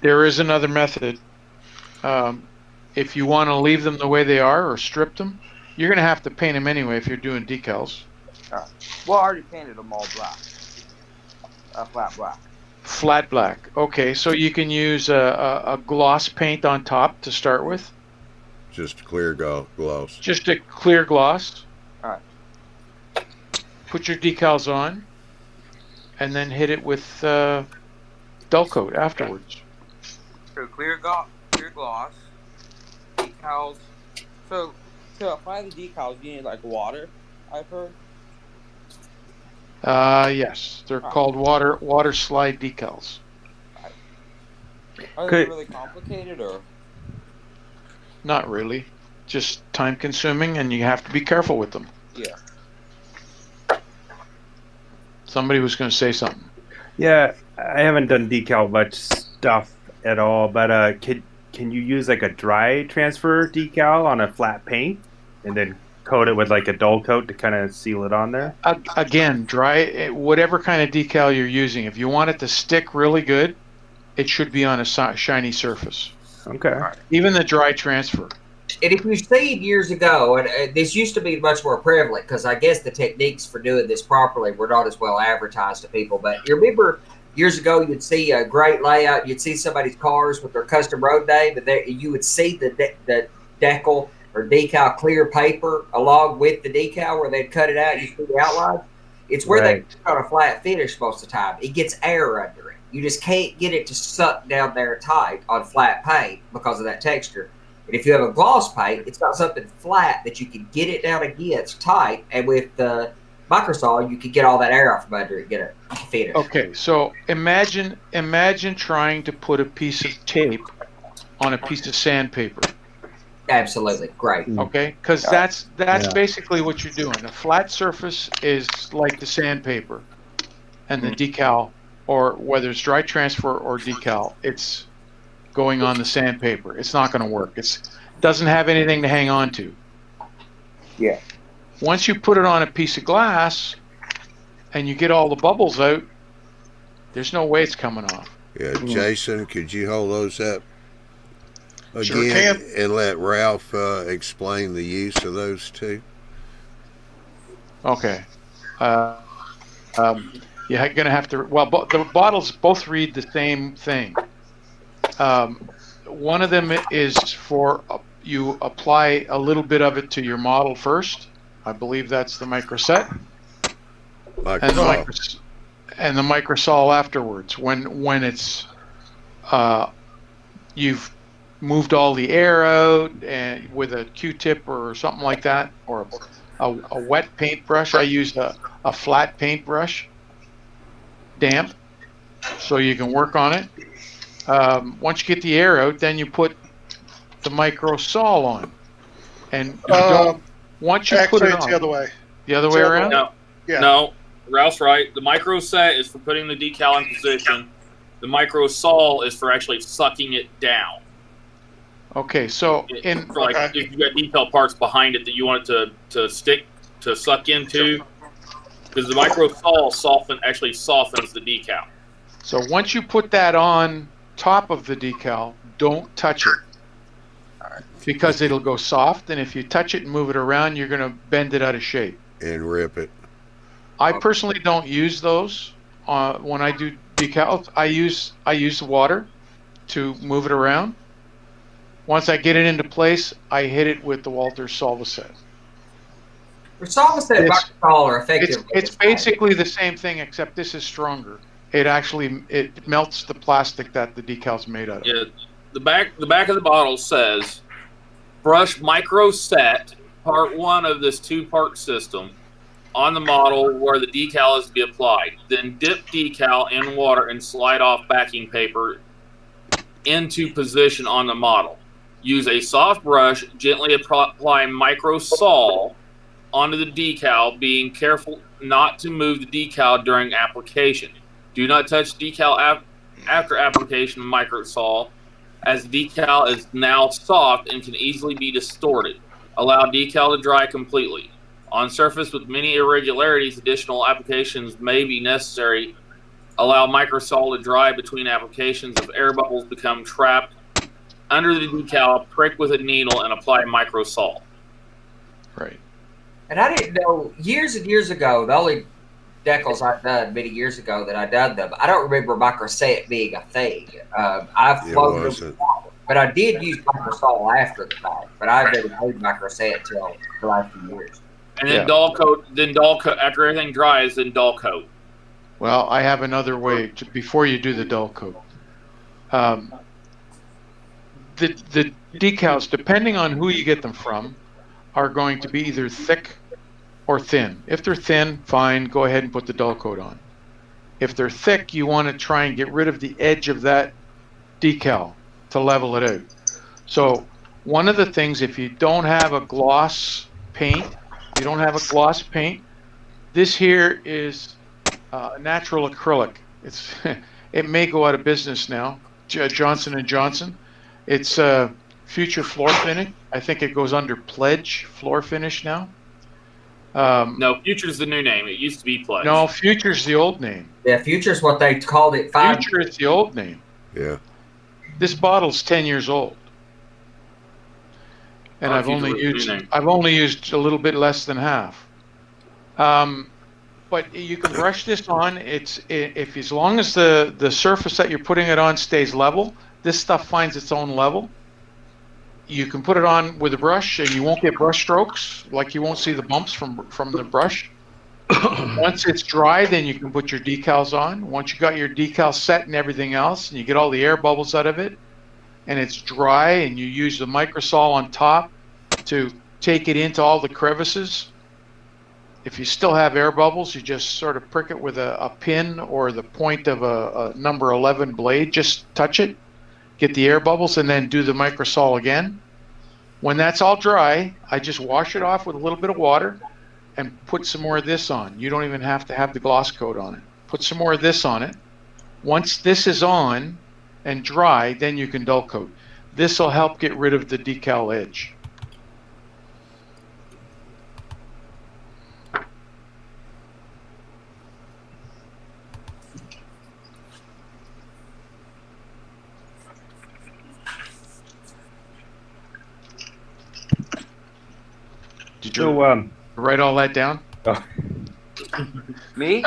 Speaker 5: there is another method. If you want to leave them the way they are or strip them, you're going to have to paint them anyway if you're doing decals.
Speaker 6: All right. Well, I already painted them all black. Flat black.
Speaker 5: Flat black. Okay, so you can use a gloss paint on top to start with.
Speaker 2: Just clear gloss.
Speaker 5: Just a clear gloss.
Speaker 6: All right.
Speaker 5: Put your decals on, and then hit it with dull coat afterwards.
Speaker 6: So clear gloss, decals. So to apply the decals, you need like water. I've heard.
Speaker 5: Yes, they're called water slide decals.
Speaker 6: Are they really complicated or?
Speaker 5: Not really. Just time consuming, and you have to be careful with them.
Speaker 6: Yeah.
Speaker 5: Somebody was going to say something.
Speaker 3: Yeah, I haven't done decal much stuff at all, but can you use like a dry transfer decal on a flat paint and then coat it with like a dull coat to kind of seal it on there?
Speaker 5: Again, dry, whatever kind of decal you're using. If you want it to stick really good, it should be on a shiny surface.
Speaker 3: Okay.
Speaker 5: Even the dry transfer.
Speaker 4: And if you see years ago, and this used to be much more prevalent because I guess the techniques for doing this properly were not as well advertised to people. But you remember years ago, you'd see a great layout. You'd see somebody's cars with their custom road name, and you would see the decal or decal clear paper along with the decal where they'd cut it out. You see the outline. It's where they put on a flat finish most of the time. It gets air under it. You just can't get it to suck down there tight on flat paint because of that texture. And if you have a gloss paint, it's got something flat that you can get it down against tight. And with the microsol, you can get all that air off from under it, get it finished.
Speaker 5: Okay, so imagine trying to put a piece of tape on a piece of sandpaper.
Speaker 4: Absolutely, great.
Speaker 5: Okay, because that's basically what you're doing. A flat surface is like the sandpaper, and the decal, or whether it's dry transfer or decal, it's going on the sandpaper. It's not going to work. It doesn't have anything to hang on to.
Speaker 6: Yeah.
Speaker 5: Once you put it on a piece of glass and you get all the bubbles out, there's no way it's coming off.
Speaker 2: Yeah, Jason, could you hold those up again
Speaker 8: Sure can.
Speaker 2: and let Ralph explain the use of those two?
Speaker 5: Okay. You're going to have to. Well, the bottles both read the same thing. One of them is for you apply a little bit of it to your model first. I believe that's the microset. And the microsol afterwards. When it's you've moved all the air out and with a Q-tip or something like that, or a wet paintbrush. I use a flat paintbrush, damp, so you can work on it. Once you get the air out, then you put the microsol on, and you don't. Once you put it on,
Speaker 8: it's the other way.
Speaker 5: The other way around.
Speaker 9: No,
Speaker 8: Yeah.
Speaker 9: no, Ralph's right. The micro set is for putting the decal in position. The microsol is for actually sucking it down.
Speaker 5: Okay, so
Speaker 9: For like if you got decal parts behind it that you want it to suck into, because the microsol actually softens the decal.
Speaker 5: So once you put that on top of the decal, don't touch it, because it'll go soft, and if you touch it and move it around, you're going to bend it out of shape.
Speaker 2: And rip it.
Speaker 5: I personally don't use those when I do decals. I use water to move it around. Once I get it into place, I hit it with the Walter Solvaset.
Speaker 4: For Solvaset and microsol are effective.
Speaker 5: It's basically the same thing, except this is stronger. It melts the plastic that the decal's made out of.
Speaker 9: Yeah, the back of the bottle says, brush micro set part 1 of this 2-part system on the model where the decal is to be applied. Then dip decal in water and slide off backing paper into position on the model. Use a soft brush, gently apply microsol onto the decal, being careful not to move the decal during application. Do not touch decal after application of microsol, as decal is now soft and can easily be distorted. Allow decal to dry completely. On surface with many irregularities, additional applications may be necessary. Allow microsol to dry between applications. If air bubbles become trapped under the decal, prick with a needle and apply microsol.
Speaker 5: Right.
Speaker 4: And I didn't know, years and years ago, the only decals I've done many years ago that I done them, I don't remember microset being a thing. I've flown them. But I did use microsol after the fact. But I've been made microset till the last few years.
Speaker 9: And then dull coat. After everything dries, then dull coat.
Speaker 5: Well, I have another way before you do the dull coat. The decals, depending on who you get them from, are going to be either thick or thin. If they're thin, fine, go ahead and put the dull coat on. If they're thick, you want to try and get rid of the edge of that decal to level it out. So one of the things, if you don't have a gloss paint, this here is natural acrylic. It may go out of business now. Johnson & Johnson. It's Future Floor Finish. I think it goes under Pledge Floor Finish now.
Speaker 9: No, Future's the new name. It used to be Pledge.
Speaker 5: No, Future's the old name.
Speaker 4: Yeah, Future's what they called it.
Speaker 5: Future is the old name.
Speaker 2: Yeah.
Speaker 5: This bottle's 10 years old, and I've only used a little bit less than half. But you can brush this on. If as long as the surface that you're putting it on stays level, this stuff finds its own level. You can put it on with a brush, and you won't get brush strokes. Like you won't see the bumps from the brush. Once it's dry, then you can put your decals on. Once you got your decals set and everything else, and you get all the air bubbles out of it, and it's dry, and you use the microsol on top to take it into all the crevices. If you still have air bubbles, you just sort of prick it with a pin or the point of a number 11 blade. Just touch it, get the air bubbles, and then do the microsol again. When that's all dry, I just wash it off with a little bit of water and put some more of this on. You don't even have to have the gloss coat on it. Put some more of this on it. Once this is on and dry, then you can dull coat. This will help get rid of the decal edge. Did you write all that down?
Speaker 6: Me?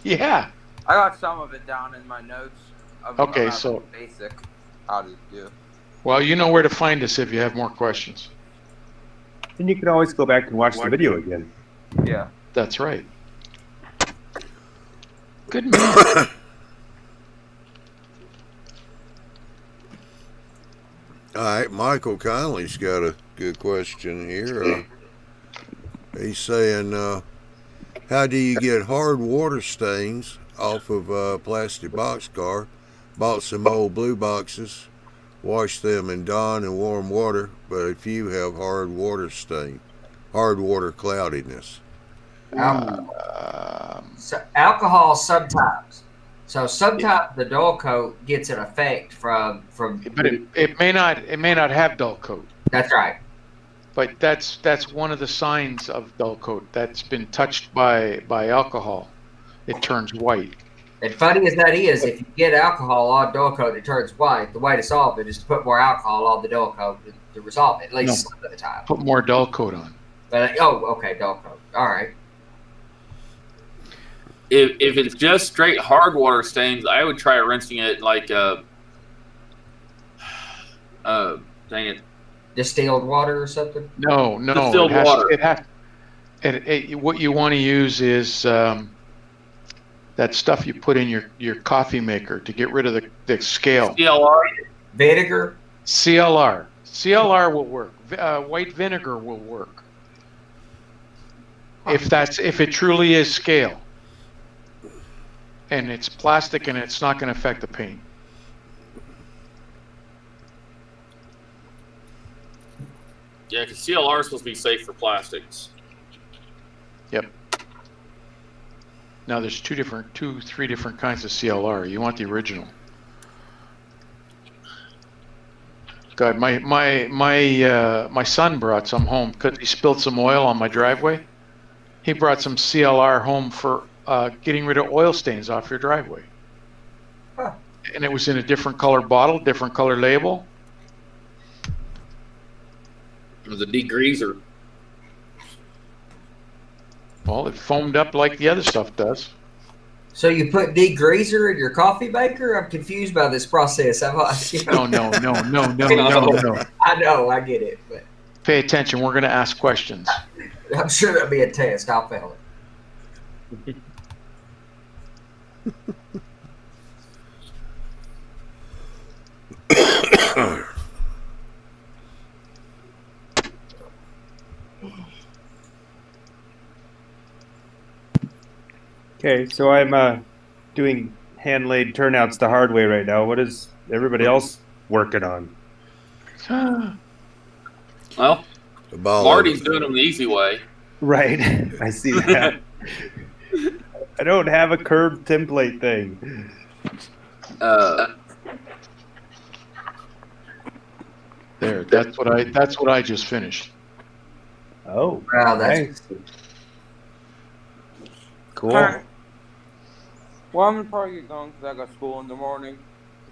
Speaker 5: Yeah.
Speaker 6: I got some of it down in my notes.
Speaker 5: Okay, so
Speaker 6: basic how to do.
Speaker 5: Well, you know where to find us if you have more questions.
Speaker 3: And you can always go back and watch the video again.
Speaker 6: Yeah.
Speaker 5: That's right. Good man.
Speaker 2: All right, Michael Conley's got a good question here. He's saying, how do you get hard water stains off of a plastic boxcar? Bought some old blue boxes, washed them in Dawn and warm water, but a few have hard water cloudiness.
Speaker 4: So alcohol sometimes. So sometimes the dull coat gets an effect from.
Speaker 5: But it may not have dull coat.
Speaker 4: That's right.
Speaker 5: But that's one of the signs of dull coat. That's been touched by alcohol. It turns white.
Speaker 4: And funny as that is, if you get alcohol on dull coat, it turns white. The way to solve it is to put more alcohol on the dull coat to resolve it, at least some of the time.
Speaker 5: Put more dull coat on.
Speaker 4: But okay, dull coat. All right.
Speaker 9: If it's just straight hard water stains, I would try rinsing it like dang it.
Speaker 4: Distilled water or something?
Speaker 5: No.
Speaker 9: Distilled water.
Speaker 5: What you want to use is that stuff you put in your coffee maker to get rid of the scale.
Speaker 9: CLR?
Speaker 4: Vinegar?
Speaker 5: CLR. CLR will work. White vinegar will work. If it truly is scale. And it's plastic and it's not going to affect the paint.
Speaker 9: Yeah, because CLR is supposed to be safe for plastics.
Speaker 5: Yep. Now there's three different kinds of CLR. You want the original. God, my son brought some home because he spilled some oil on my driveway. He brought some CLR home for getting rid of oil stains off your driveway.
Speaker 4: Huh.
Speaker 5: And it was in a different color bottle, different color label.
Speaker 9: It was a degreaser.
Speaker 5: Well, it foamed up like the other stuff does.
Speaker 4: So you put degreaser in your coffee maker? I'm confused by this process.
Speaker 5: No.
Speaker 4: I know, I get it, but
Speaker 5: Pay attention. We're going to ask questions.
Speaker 4: I'm sure that'll be a test. I'll fail it.
Speaker 3: Okay, so I'm doing hand laid turnouts the hard way right now. What is everybody else working on?
Speaker 9: Well,
Speaker 2: The ball
Speaker 9: Marty's doing them the easy way.
Speaker 3: Right, I see that. I don't have a curved template thing.
Speaker 5: There. That's what I just finished.
Speaker 3: Oh,
Speaker 4: Wow, that's
Speaker 3: nice. Cool.
Speaker 6: All right. Well, I'm gonna probably get going because I got school in the morning.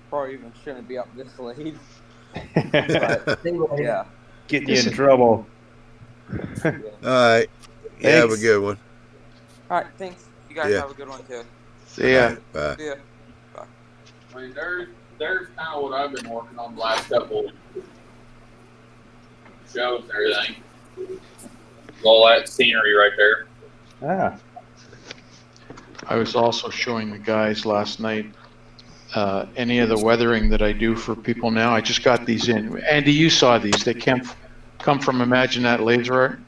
Speaker 6: Probably even shouldn't be up this late. But yeah.
Speaker 3: Getting you in trouble.
Speaker 2: All right. You have a
Speaker 3: Thanks.
Speaker 2: good one.
Speaker 6: All right, thanks. You guys
Speaker 2: Yeah.
Speaker 6: have a good one too.
Speaker 5: See ya.
Speaker 2: Bye.
Speaker 6: See ya.
Speaker 9: I mean, there's kind of what I've been working on the last couple shows and everything. All that scenery right there.
Speaker 3: Ah,
Speaker 5: I was also showing the guys last night any of the weathering that I do for people now. I just got these in. Andy, you saw these. They come from Imagine That Laser Art.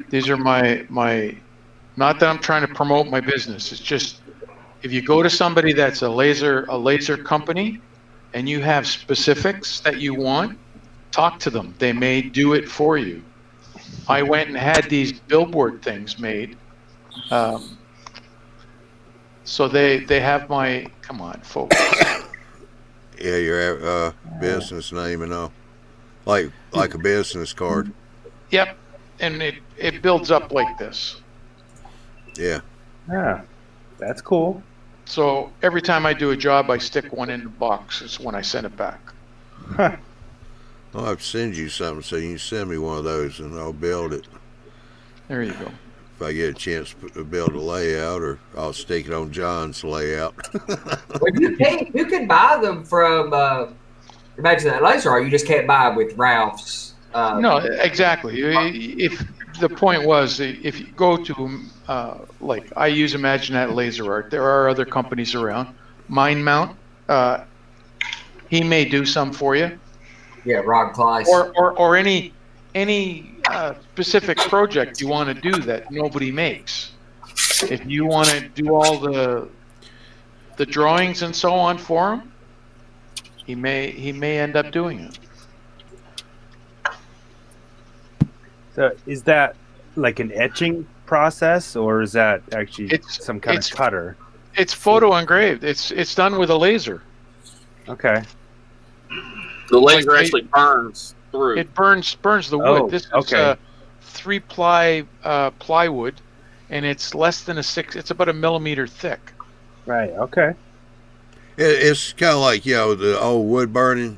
Speaker 5: These are my not that I'm trying to promote my business. It's just if you go to somebody that's a laser company and you have specifics that you want, talk to them. They may do it for you. I went and had these billboard things made. So they have my, come on, folks.
Speaker 2: Yeah, your business name and all. Like a business card.
Speaker 5: Yep. And it builds up like this.
Speaker 2: Yeah.
Speaker 3: yeah, that's cool.
Speaker 5: So every time I do a job, I stick one in the box. It's when I send it back.
Speaker 3: Huh.
Speaker 2: I'll have to send you something so you can send me one of those and I'll build it.
Speaker 5: There you go.
Speaker 2: If I get a chance to build a layout, or I'll stick it on John's layout.
Speaker 4: well, you can buy them from Imagine That Laser Art. You just can't buy them with Ralph's.
Speaker 5: No, exactly. If the point was, if you go to, like I use Imagine That Laser Art, there are other companies around. Mind Mount, he may do some for you.
Speaker 4: Yeah, Ron Kleiss.
Speaker 5: Or any specific project you want to do that nobody makes. If you want to do all the drawings and so on for him, he may end up doing it.
Speaker 3: So is that like an etching process, or is that actually some kind of cutter?
Speaker 5: It's photo engraved. It's done with a laser.
Speaker 3: Okay.
Speaker 9: The laser actually burns through.
Speaker 5: It burns the wood.
Speaker 3: Oh,
Speaker 5: This is
Speaker 3: okay.
Speaker 5: 3-ply plywood, and it's less than it's about 1 millimeter thick.
Speaker 3: Right. Okay.
Speaker 2: It's kind of like, the old wood burning.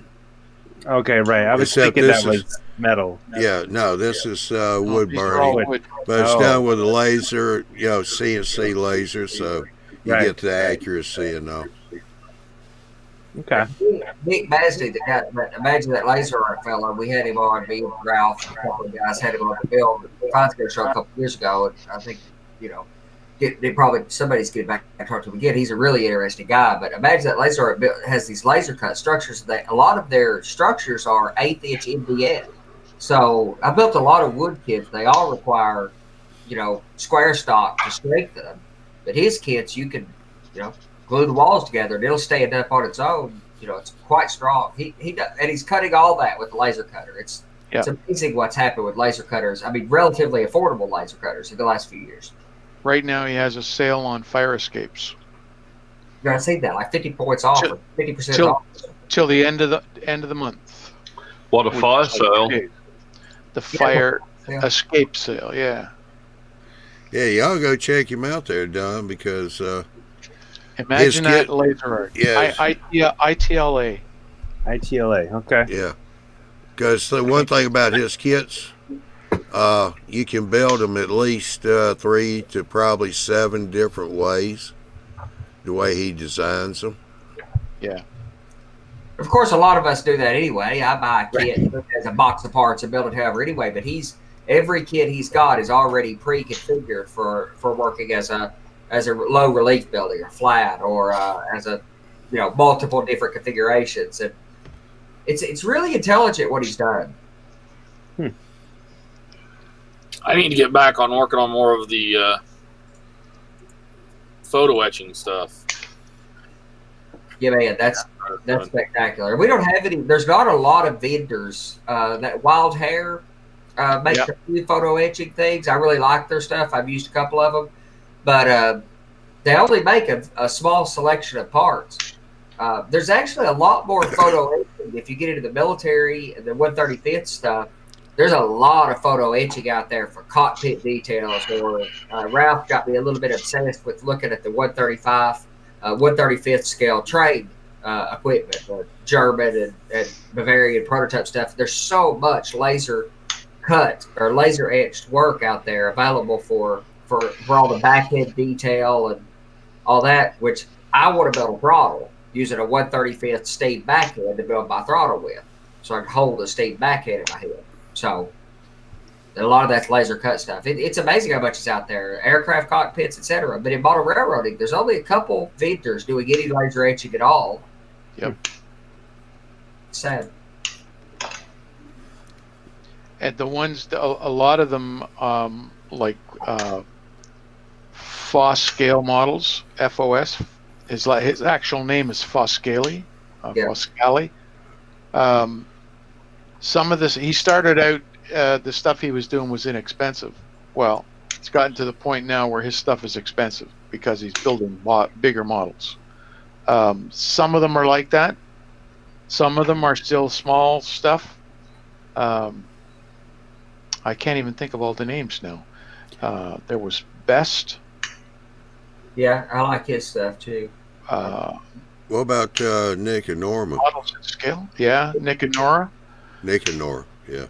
Speaker 3: Okay. Right. I was
Speaker 2: Except
Speaker 3: thinking
Speaker 2: this
Speaker 3: that
Speaker 2: is-
Speaker 3: was metal.
Speaker 2: Yeah, no, this is wood
Speaker 5: These are all
Speaker 2: burning.
Speaker 5: wood.
Speaker 2: But it's
Speaker 3: Oh.
Speaker 2: done with a laser, CNC laser, so you
Speaker 3: Right.
Speaker 2: get the accuracy and all.
Speaker 3: Okay.
Speaker 4: Nick Basney, that got Imagine That Laser Art fellow, we had him on, me and Ralph, a couple of guys had him on the film Fine Scale show a couple of years ago, and I think, they probably, somebody's getting back and talk to him again. He's a really interesting guy, but Imagine That Laser Art has these laser cut structures that a lot of their structures are 1/8 inch MDF. So I built a lot of wood kits. They all require, square stock to strengthen them. But his kits, you can, glue the walls together and it'll stand up on its own. It's quite strong. He does, and he's cutting all that with the laser cutter. It's amazing what's happened with laser cutters. I mean, relatively affordable laser cutters in the last few years.
Speaker 5: Right now, he has a sale on fire escapes
Speaker 4: You gotta see that, like 50 points off, or 50% off.
Speaker 5: till the end of the month.
Speaker 7: What a fire sale.
Speaker 5: The fire
Speaker 4: Yeah.
Speaker 5: escape sale, yeah.
Speaker 2: Yeah, y'all go check him out there, Don, because
Speaker 5: Imagine
Speaker 2: His
Speaker 5: That
Speaker 2: kit-
Speaker 5: Laser Art.
Speaker 2: Yeah.
Speaker 5: ITLA.
Speaker 3: ITLA. Okay.
Speaker 2: because the one thing about his kits, you can build them at least 3 to probably 7 different ways. the way he designs them.
Speaker 5: Yeah.
Speaker 4: Of course, a lot of us do that anyway. I buy a kit as a box of parts and build it however anyway. But every kit he's got is already pre-configured for working as a low relief building or flat or as a multiple different configurations. And it's really intelligent what he's done.
Speaker 9: I need to get back on working on more of the photo etching stuff.
Speaker 4: Yeah, man, that's spectacular. We don't have any. There's not a lot of vendors. That Wild Hair makes a few photo etching things. I really like their stuff. I've used a couple of them, but they only make a small selection of parts. There's actually a lot more photo etching if you get into the military and the 135th stuff. There's a lot of photo etching out there for cockpit details. Or Ralph got me a little bit obsessed with looking at the 135th scale train equipment, German and Bavarian prototype stuff. There's so much laser cut or laser etched work out there available for all the back end detail and all that, which I want to build a throttle using a 135th steam backhead to build my throttle with, so I can hold a steam backhead in my head. So a lot of that's laser cut stuff. It's amazing how much is out there, aircraft cockpits, etc. But in model railroading, there's only a couple vendors doing any laser etching at all.
Speaker 5: Yep.
Speaker 4: Sad.
Speaker 5: And the ones, a lot of them, like FOS scale models, FOS, his actual name is Foscali, Foscali. Some of this, he started out, the stuff he was doing was inexpensive. Well, it's gotten to the point now where his stuff is expensive because he's building bigger models. Some of them are like that. Some of them are still small stuff. I can't even think of all the names now. There was Best.
Speaker 4: Yeah, I like his stuff too.
Speaker 2: What about Nick and Norma?
Speaker 5: Models at scale. Yeah, Nick and Nora.
Speaker 2: Nick and Nora, yeah.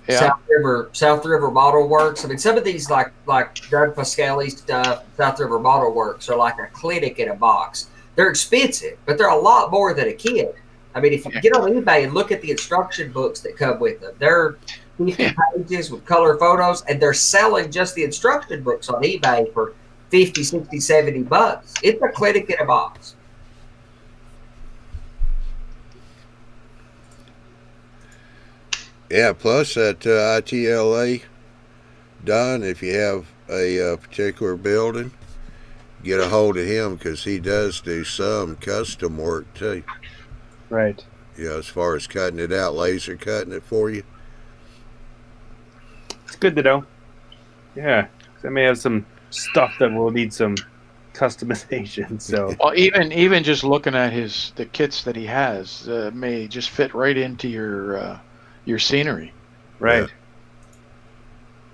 Speaker 4: South River Model Works. I mean, some of these like Doug Pascali stuff, South River Model Works are like a clinic in a box. They're expensive, but they're a lot more than a kit. I mean, if you get on eBay and look at the instruction books that come with them, they're 50 pages with color photos, and they're selling just the instruction books on eBay for 50, 60, 70 bucks. It's a clinic in a box.
Speaker 2: Yeah, plus that ITLA done, if you have a particular building, get a hold of him because he does do some custom work too.
Speaker 3: Right.
Speaker 2: Yeah, as far as cutting it out, laser cutting it for you.
Speaker 3: It's good to know. Yeah, I may have some stuff that will need some customization. So,
Speaker 5: well, even just looking at the kits that he has may just fit right into your scenery.
Speaker 3: Right.
Speaker 2: Yeah.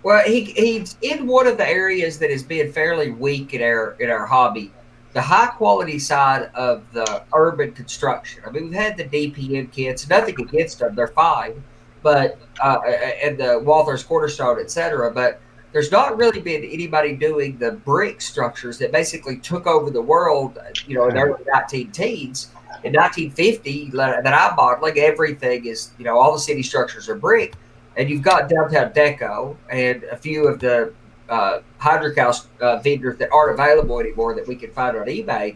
Speaker 4: Well, he's in one of the areas that has been fairly weak in our hobby, the high quality side of the urban construction. I mean, we've had the DPM kits, nothing against them, they're fine, but and the Walther's Cornerstone, etc. But there's not really been anybody doing the brick structures that basically took over the world, in the early 1910s. In 1950, that I'm modeling, everything is, all the city structures are brick. And you've got Downtown Deco and a few of the Hydrocal vendors that aren't available anymore that we can find on eBay.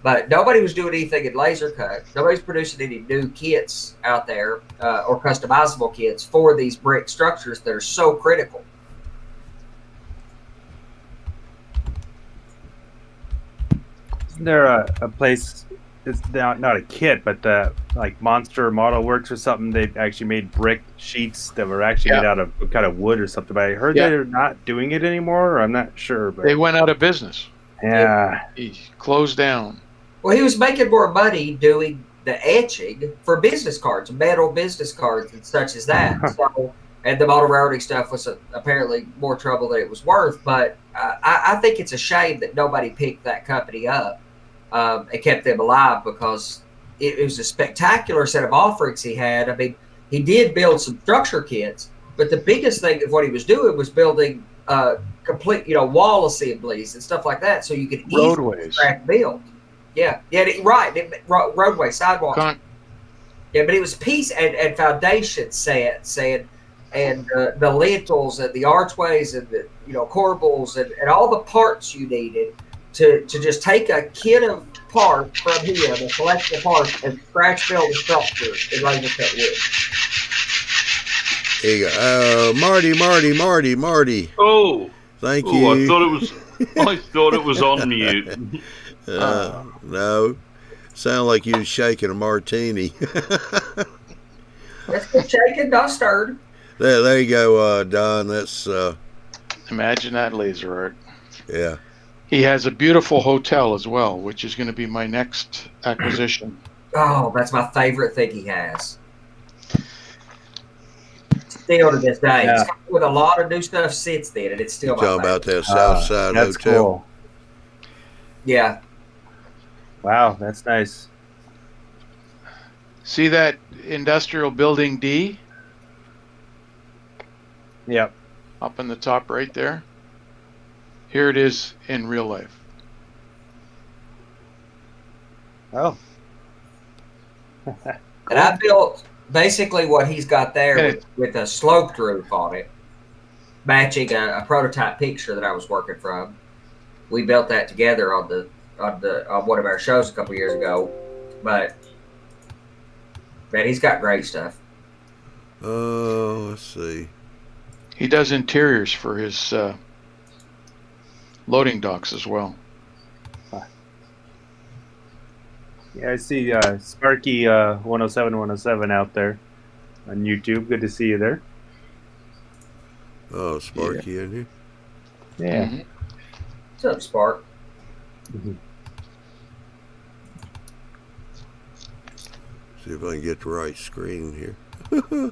Speaker 4: But nobody was doing anything in laser cut. Nobody's producing any new kits out there or customizable kits for these brick structures that are so critical.
Speaker 3: Isn't there a place? It's not a kit, but like Monster Model Works or something. They actually made brick sheets that were actually made out of kind of wood or something. But I heard they're not doing it anymore. Or I'm not sure. But
Speaker 5: they went out of business.
Speaker 3: Yeah,
Speaker 5: he closed down.
Speaker 4: Well, he was making more money doing the etching for business cards, metal business cards, and such as that. So, and the model railroading stuff was apparently more trouble than it was worth. But I think it's a shame that nobody picked that company up. And kept them alive because it was a spectacular set of offerings he had. I mean, he did build some structure kits, But the biggest thing of what he was doing was building complete, wall assemblies and stuff like that, so you could easily
Speaker 5: Roadways.
Speaker 4: track build. Yeah, roadway, sidewalks. Yeah, but it was piece and foundation sets and the lintels and the archways and the corbels and all the parts you needed to just take a kit of parts from here, a collection of parts, and scratch build a structure in laser cut wood.
Speaker 2: There you go. Marty.
Speaker 7: Oh,
Speaker 2: Thank
Speaker 7: oh,
Speaker 2: you.
Speaker 7: I thought it was on mute.
Speaker 2: No. Sound like you was shaking a martini.
Speaker 4: That's good shaking, not stirred.
Speaker 2: There you go, Don. That's
Speaker 5: Imagine that laser art.
Speaker 2: yeah.
Speaker 5: He has a beautiful hotel as well, which is going to be my next acquisition.
Speaker 4: Oh, that's my favorite thing he has. Still to this day.
Speaker 3: Yeah.
Speaker 4: It's come with a lot of new stuff since then, and it's still
Speaker 2: You're talking
Speaker 4: my
Speaker 2: about
Speaker 4: favorite.
Speaker 2: that Southside
Speaker 3: That's
Speaker 2: Hotel.
Speaker 3: cool.
Speaker 4: Yeah.
Speaker 3: Wow, that's nice.
Speaker 5: See that industrial building D
Speaker 3: Yep.
Speaker 5: up in the top right there? Here it is in real life.
Speaker 3: Oh.
Speaker 4: And I built basically what he's got there with a sloped roof on it, matching a prototype picture that I was working from. We built that together on one of our shows a couple years ago. But man, he's got great stuff.
Speaker 2: Oh, let's see.
Speaker 5: He does interiors for his loading docks as well.
Speaker 3: Yeah, I see Sparky 107 out there on YouTube. Good to see you there.
Speaker 2: Oh, Sparky in here.
Speaker 3: Yeah.
Speaker 5: Mhm.
Speaker 4: What's up, Spark?
Speaker 2: See if I can get the right screen here.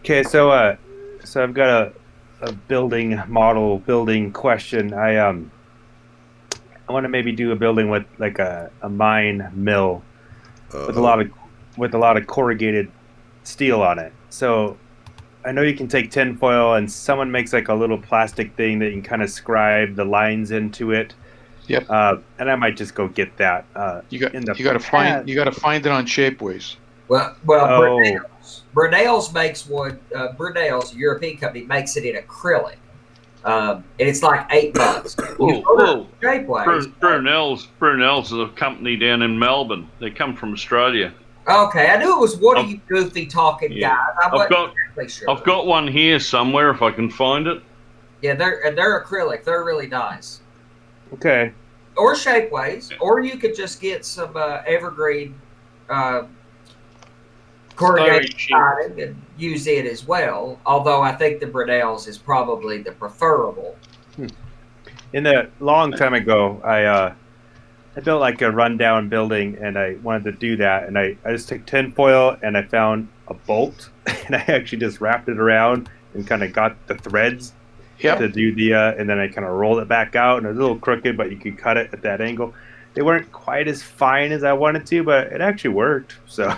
Speaker 3: Okay, so I've got a building question. I want to maybe do a building with like a mine mill with a lot of corrugated steel on it. So I know you can take tinfoil and someone makes like a little plastic thing that you can kind of scribe the lines into it.
Speaker 5: Yep.
Speaker 3: And I might just go get that.
Speaker 5: You got to find it on Shapeways.
Speaker 4: Well,
Speaker 3: Oh.
Speaker 4: Brunel's makes one. Brunel's, a European company, makes it in acrylic, and it's like $8.
Speaker 7: Oh,
Speaker 4: Brunel's.
Speaker 7: Brunel's is a company down in Melbourne. They come from Australia.
Speaker 4: Okay, I knew it was one of you goofy talking
Speaker 7: Yeah.
Speaker 4: guys. I wasn't exactly sure.
Speaker 7: I've got one here somewhere if I can find it.
Speaker 4: Yeah, they're acrylic. They're really nice.
Speaker 3: Okay.
Speaker 4: Or Shapeways, or you could just get some evergreen corrugated siding and use it as well. Although I think the Brunel's is probably the preferable.
Speaker 3: In a long time ago, I built like a rundown building, and I wanted to do that, and I just took tinfoil and I found a bolt, and I actually just wrapped it around and kind of got the threads to do the, and then I kind of rolled it back out, and it was a little crooked, but you could cut it at that angle. They weren't quite as fine as I wanted to, but it actually worked. So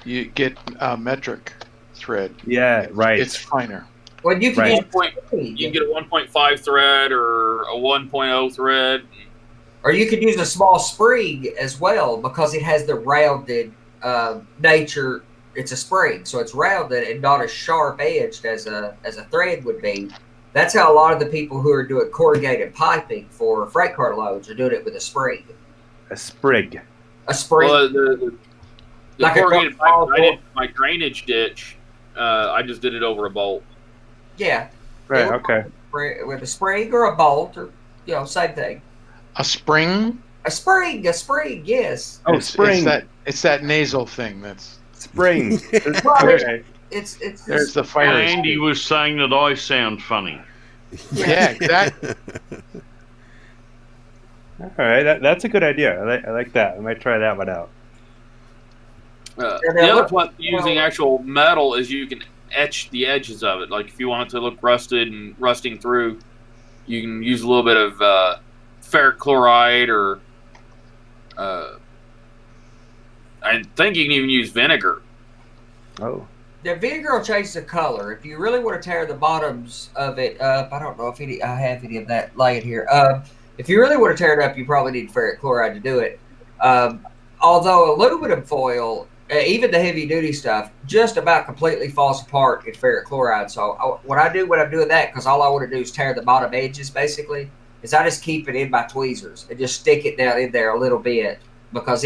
Speaker 5: you get metric thread.
Speaker 3: Yeah, right.
Speaker 5: It's finer.
Speaker 4: Well, you can
Speaker 9: You can get a 1.5 thread or a 1.0 thread.
Speaker 4: Or you could use a small spring as well because it has the rounded nature. It's a spring, so it's rounded and not as sharp edged as a thread would be. That's how a lot of the people who are doing corrugated piping for freight car loads are doing it with a spring.
Speaker 3: A sprig.
Speaker 4: A spring.
Speaker 9: Well, the
Speaker 4: Like a
Speaker 9: corrugated pipe
Speaker 4: small
Speaker 9: I did my drainage ditch, I just did it over a bolt.
Speaker 4: Yeah.
Speaker 3: Right.
Speaker 4: Yeah,
Speaker 3: Okay.
Speaker 4: With a spring or a bolt, or same thing.
Speaker 5: A spring?
Speaker 4: A spring, yes.
Speaker 3: Oh,
Speaker 5: It's
Speaker 3: spring.
Speaker 5: It's that nasal thing. That's
Speaker 3: Spring.
Speaker 4: Okay. It's
Speaker 5: there's the fire.
Speaker 7: Andy was saying that I sound funny.
Speaker 5: Yeah, exactly.
Speaker 3: All right, that's a good idea. I like that. I might try that one out.
Speaker 9: The other plus using actual metal is you can etch the edges of it. Like if you want it to look rusted and rusting through, you can use a little bit of ferric chloride or I think you can even use vinegar.
Speaker 3: Oh.
Speaker 4: the vinegar will change the color. If you really want to tear the bottoms of it up, I don't know if I have any of that laying here. If you really want to tear it up, you probably need ferric chloride to do it. Although aluminum foil, even the heavy duty stuff, just about completely falls apart in ferric chloride. So what I do when I'm doing that, because all I want to do is tear the bottom edges, basically, is I just keep it in my tweezers and just stick it down in there a little bit, because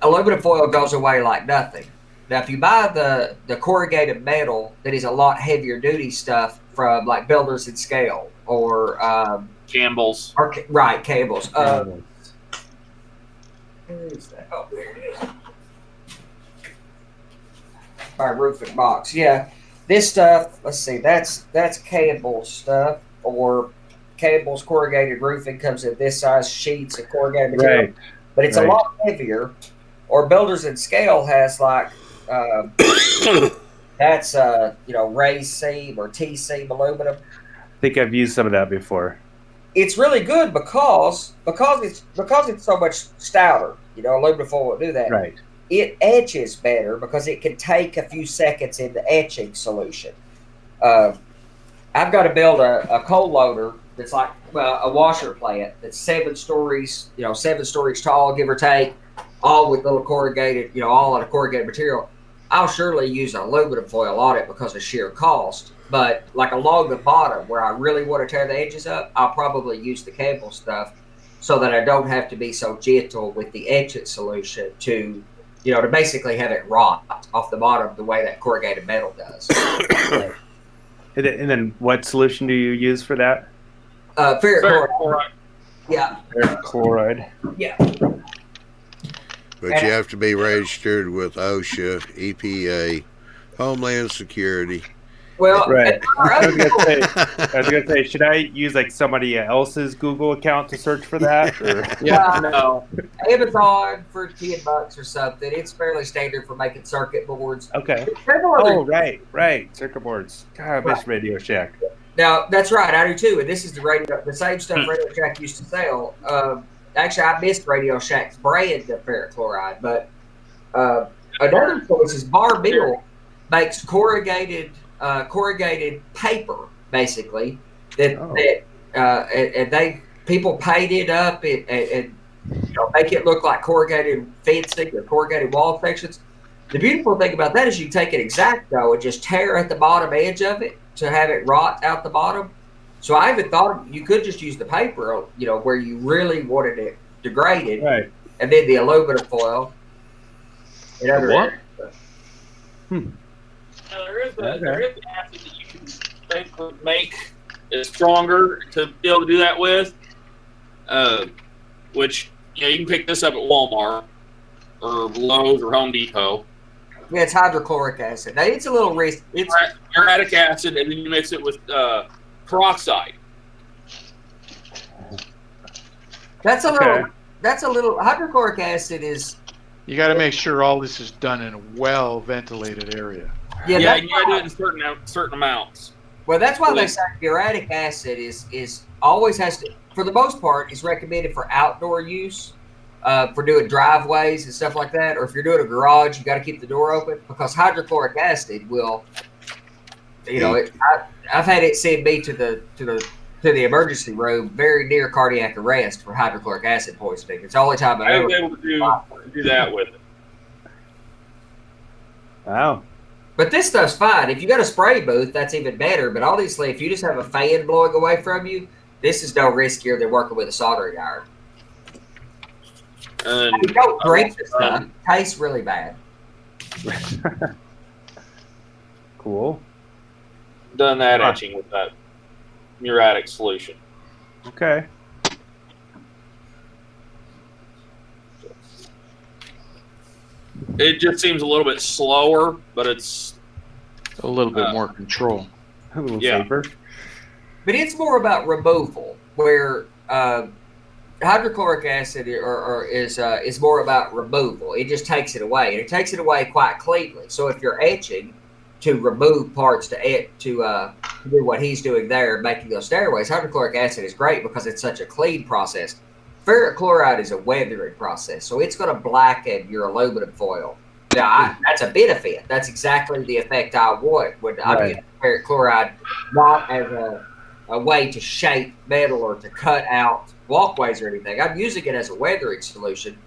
Speaker 4: aluminum foil goes away like nothing. Now, if you buy the corrugated metal that is a lot heavier duty stuff from like Builders and Scale or
Speaker 9: Campbell's.
Speaker 4: Right, Campbell's. Where is that? Oh, there it is. My roofing box. Yeah, this stuff. Let's see. That's Campbell's stuff, or Campbell's corrugated roofing comes in this size sheets of corrugated material,
Speaker 3: Right.
Speaker 4: But it's a lot heavier. Or Builders and Scale has like that's raised seam or T seam aluminum.
Speaker 3: I think I've used some of that before.
Speaker 4: It's really good because it's so much stouter. Aluminum foil will do that.
Speaker 3: Right.
Speaker 4: It etches better because it can take a few seconds in the etching solution. I've got to build a coal loader that's like a washer plant that's 7 stories, 7 stories tall, give or take, all with little corrugated, all out of corrugated material. I'll surely use aluminum foil on it because of sheer cost. But like along the bottom where I really want to tear the edges up, I'll probably use the Campbell stuff so that I don't have to be so gentle with the etchant solution to basically have it rot off the bottom the way that corrugated metal does.
Speaker 3: And then what solution do you use for that?
Speaker 4: Ferric chloride. Yeah.
Speaker 3: Ferric chloride.
Speaker 4: Yeah.
Speaker 2: But you have to be registered with OSHA, EPA, Homeland Security.
Speaker 4: Well,
Speaker 3: right. I was gonna say, should I use like somebody else's Google account to search for that? Or?
Speaker 4: Yeah, no. Amazon for $10 or something. It's fairly standard for making circuit boards.
Speaker 3: Okay. Oh, right. Circuit boards. God, I miss Radio Shack.
Speaker 4: Now that's right, I do too. And this is the same stuff Radio Shack used to sell. Actually, I missed Radio Shack's brand of ferric chloride, but another choice is Bar Mill makes corrugated paper, basically. And people paint it up and make it look like corrugated fencing or corrugated wall sections. The beautiful thing about that is you take an X-Acto and just tear at the bottom edge of it to have it rot out the bottom. So I even thought you could just use the paper, where you really wanted it degraded,
Speaker 3: right,
Speaker 4: and then the aluminum foil.
Speaker 9: Now, there is an acid that you can basically make it stronger to be able to do that with, which you can pick this up at Walmart or Lowe's or Home Depot.
Speaker 4: Yeah, it's hydrochloric acid. Now it's a little risky. It's
Speaker 9: uric acid, and then you mix it with peroxide.
Speaker 4: That's a little hydrochloric acid is.
Speaker 5: You got to make sure all this is done in a well-ventilated area.
Speaker 9: Yeah, you got to do it in certain amounts.
Speaker 4: Well, that's why they say uric acid is always has to, for the most part, is recommended for outdoor use, for doing driveways and stuff like that. Or if you're doing a garage, you got to keep the door open because hydrochloric acid will, I've had it send me to the emergency room very near cardiac arrest for hydrochloric acid poisoning. It's the only time
Speaker 9: I was able to do that with it.
Speaker 3: Wow.
Speaker 4: But this stuff's fine. If you got a spray booth, that's even better. But obviously, if you just have a fan blowing away from you, this is no riskier than working with a soldering iron.
Speaker 9: And
Speaker 4: you don't drink this stuff. It tastes really bad.
Speaker 3: Cool.
Speaker 9: Done that etching with that muriatic solution.
Speaker 3: Okay.
Speaker 9: It just seems a little bit slower, but it's
Speaker 5: a little bit more control.
Speaker 3: A little
Speaker 9: Yeah.
Speaker 3: safer.
Speaker 4: But it's more about removal, where hydrochloric acid is more about removal. It just takes it away, and it takes it away quite cleanly. So if you're etching to remove parts to do what he's doing there, making those stairways, hydrochloric acid is great because it's such a clean process. Ferric chloride is a weathering process, so it's going to blacken your aluminum foil. that's a benefit. That's exactly the effect I want when I'm using ferric chloride, not as a way to shape metal or to cut out walkways or anything. I'm using it as a weathering solution,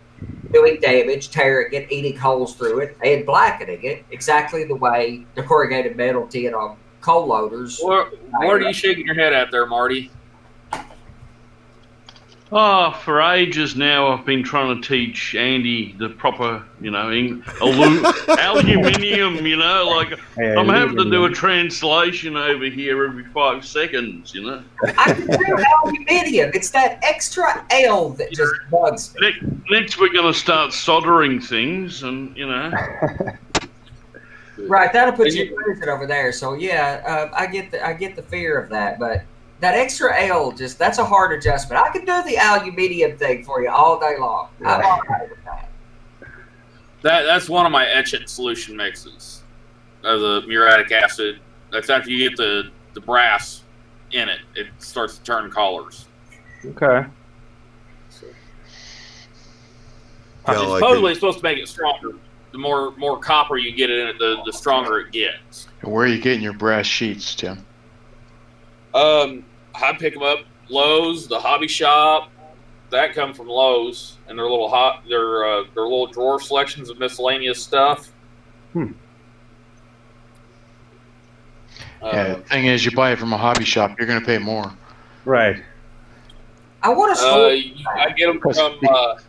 Speaker 4: doing damage, tearing it, eating holes through it, and blackening it exactly the way the corrugated metal did on coal loaders.
Speaker 9: What are you shaking your head at there, Marty?
Speaker 7: Oh, for ages now, I've been trying to teach Andy the proper, aluminium, I'm having to do a translation over here every 5 seconds,
Speaker 4: I can do aluminium. It's that extra L that just bugs me.
Speaker 7: Next, we're going to start soldering things, and,
Speaker 4: Right, that'll put you in prison over there. So, yeah, I get the fear of that, but that extra L, that's a hard adjustment. I can do the aluminium thing for you all day long. I'm all right with that.
Speaker 9: That's one of my etchant solution mixes of the muriatic acid. That's after you get the brass in it. It starts to turn colors.
Speaker 3: Okay.
Speaker 9: Supposedly it's supposed to make it stronger. The more copper you get in it, the stronger it gets.
Speaker 5: Where are you getting your brass sheets, Tim?
Speaker 9: I pick them up Lowe's, the hobby shop. That come from Lowe's, and they're little they're little drawer selections of miscellaneous stuff.
Speaker 5: Yeah, the thing is, you buy it from a hobby shop, you're going to pay more.
Speaker 3: Right.
Speaker 4: I want to
Speaker 9: I get them from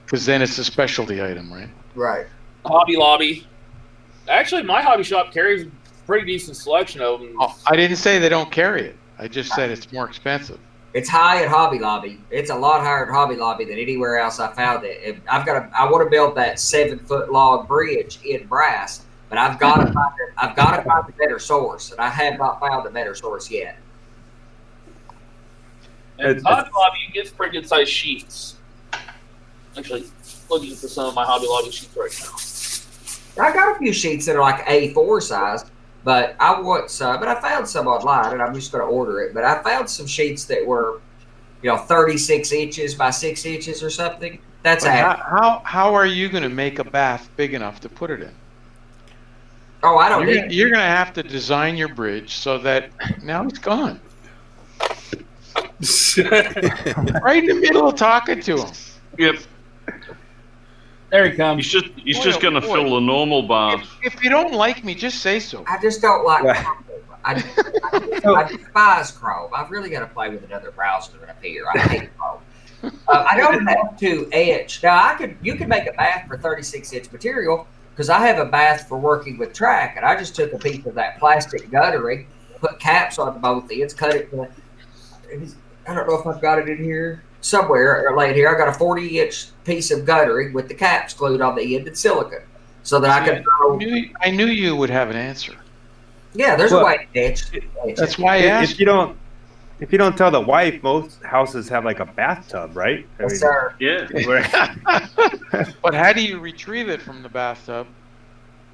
Speaker 5: because then it's a specialty item, right?
Speaker 4: Right.
Speaker 9: Hobby Lobby. Actually, my hobby shop carries a pretty decent selection of them.
Speaker 5: Oh, I didn't say they don't carry it. I just said it's more expensive.
Speaker 4: It's high at Hobby Lobby. It's a lot higher at Hobby Lobby than anywhere else I found it. I want to build that 7-foot long bridge in brass, but I've got to find a better source, and I have not found a better source yet.
Speaker 9: And Hobby Lobby, you get pretty good sized sheets. Actually, looking for some of my Hobby Lobby sheets right now.
Speaker 4: I got a few sheets that are like A4 size, but I want some. But I found some online, and I'm just going to order it. But I found some sheets that were, 36 inches by 6 inches or something. That's
Speaker 5: how are you going to make a bath big enough to put it in?
Speaker 4: Oh, I don't need.
Speaker 5: You're going to have to design your bridge so that now it's gone. Right in the middle of talking to him.
Speaker 7: Yep.
Speaker 8: There he comes.
Speaker 7: He's just going to fill the normal bath.
Speaker 5: If you don't like me, just say so.
Speaker 4: I just don't like Chrome. I despise Chrome. I've really got to play with another browser than Appear. I hate Chrome. I don't have to etch. Now, you can make a bath for 36-inch material because I have a bath for working with track, and I just took a piece of that plastic guttering, put caps on both ends, cut it. I don't know if I've got it in here. Somewhere or laid here, I got a 40-inch piece of guttering with the caps glued on the end in silicone, so that I could throw.
Speaker 5: I knew you would have an answer.
Speaker 4: Yeah, there's a way to etch.
Speaker 5: That's why I asked.
Speaker 3: If you don't tell the wife, most houses have like a bathtub, right?
Speaker 4: Yes, sir.
Speaker 7: Yeah.
Speaker 5: But how do you retrieve it from the bathtub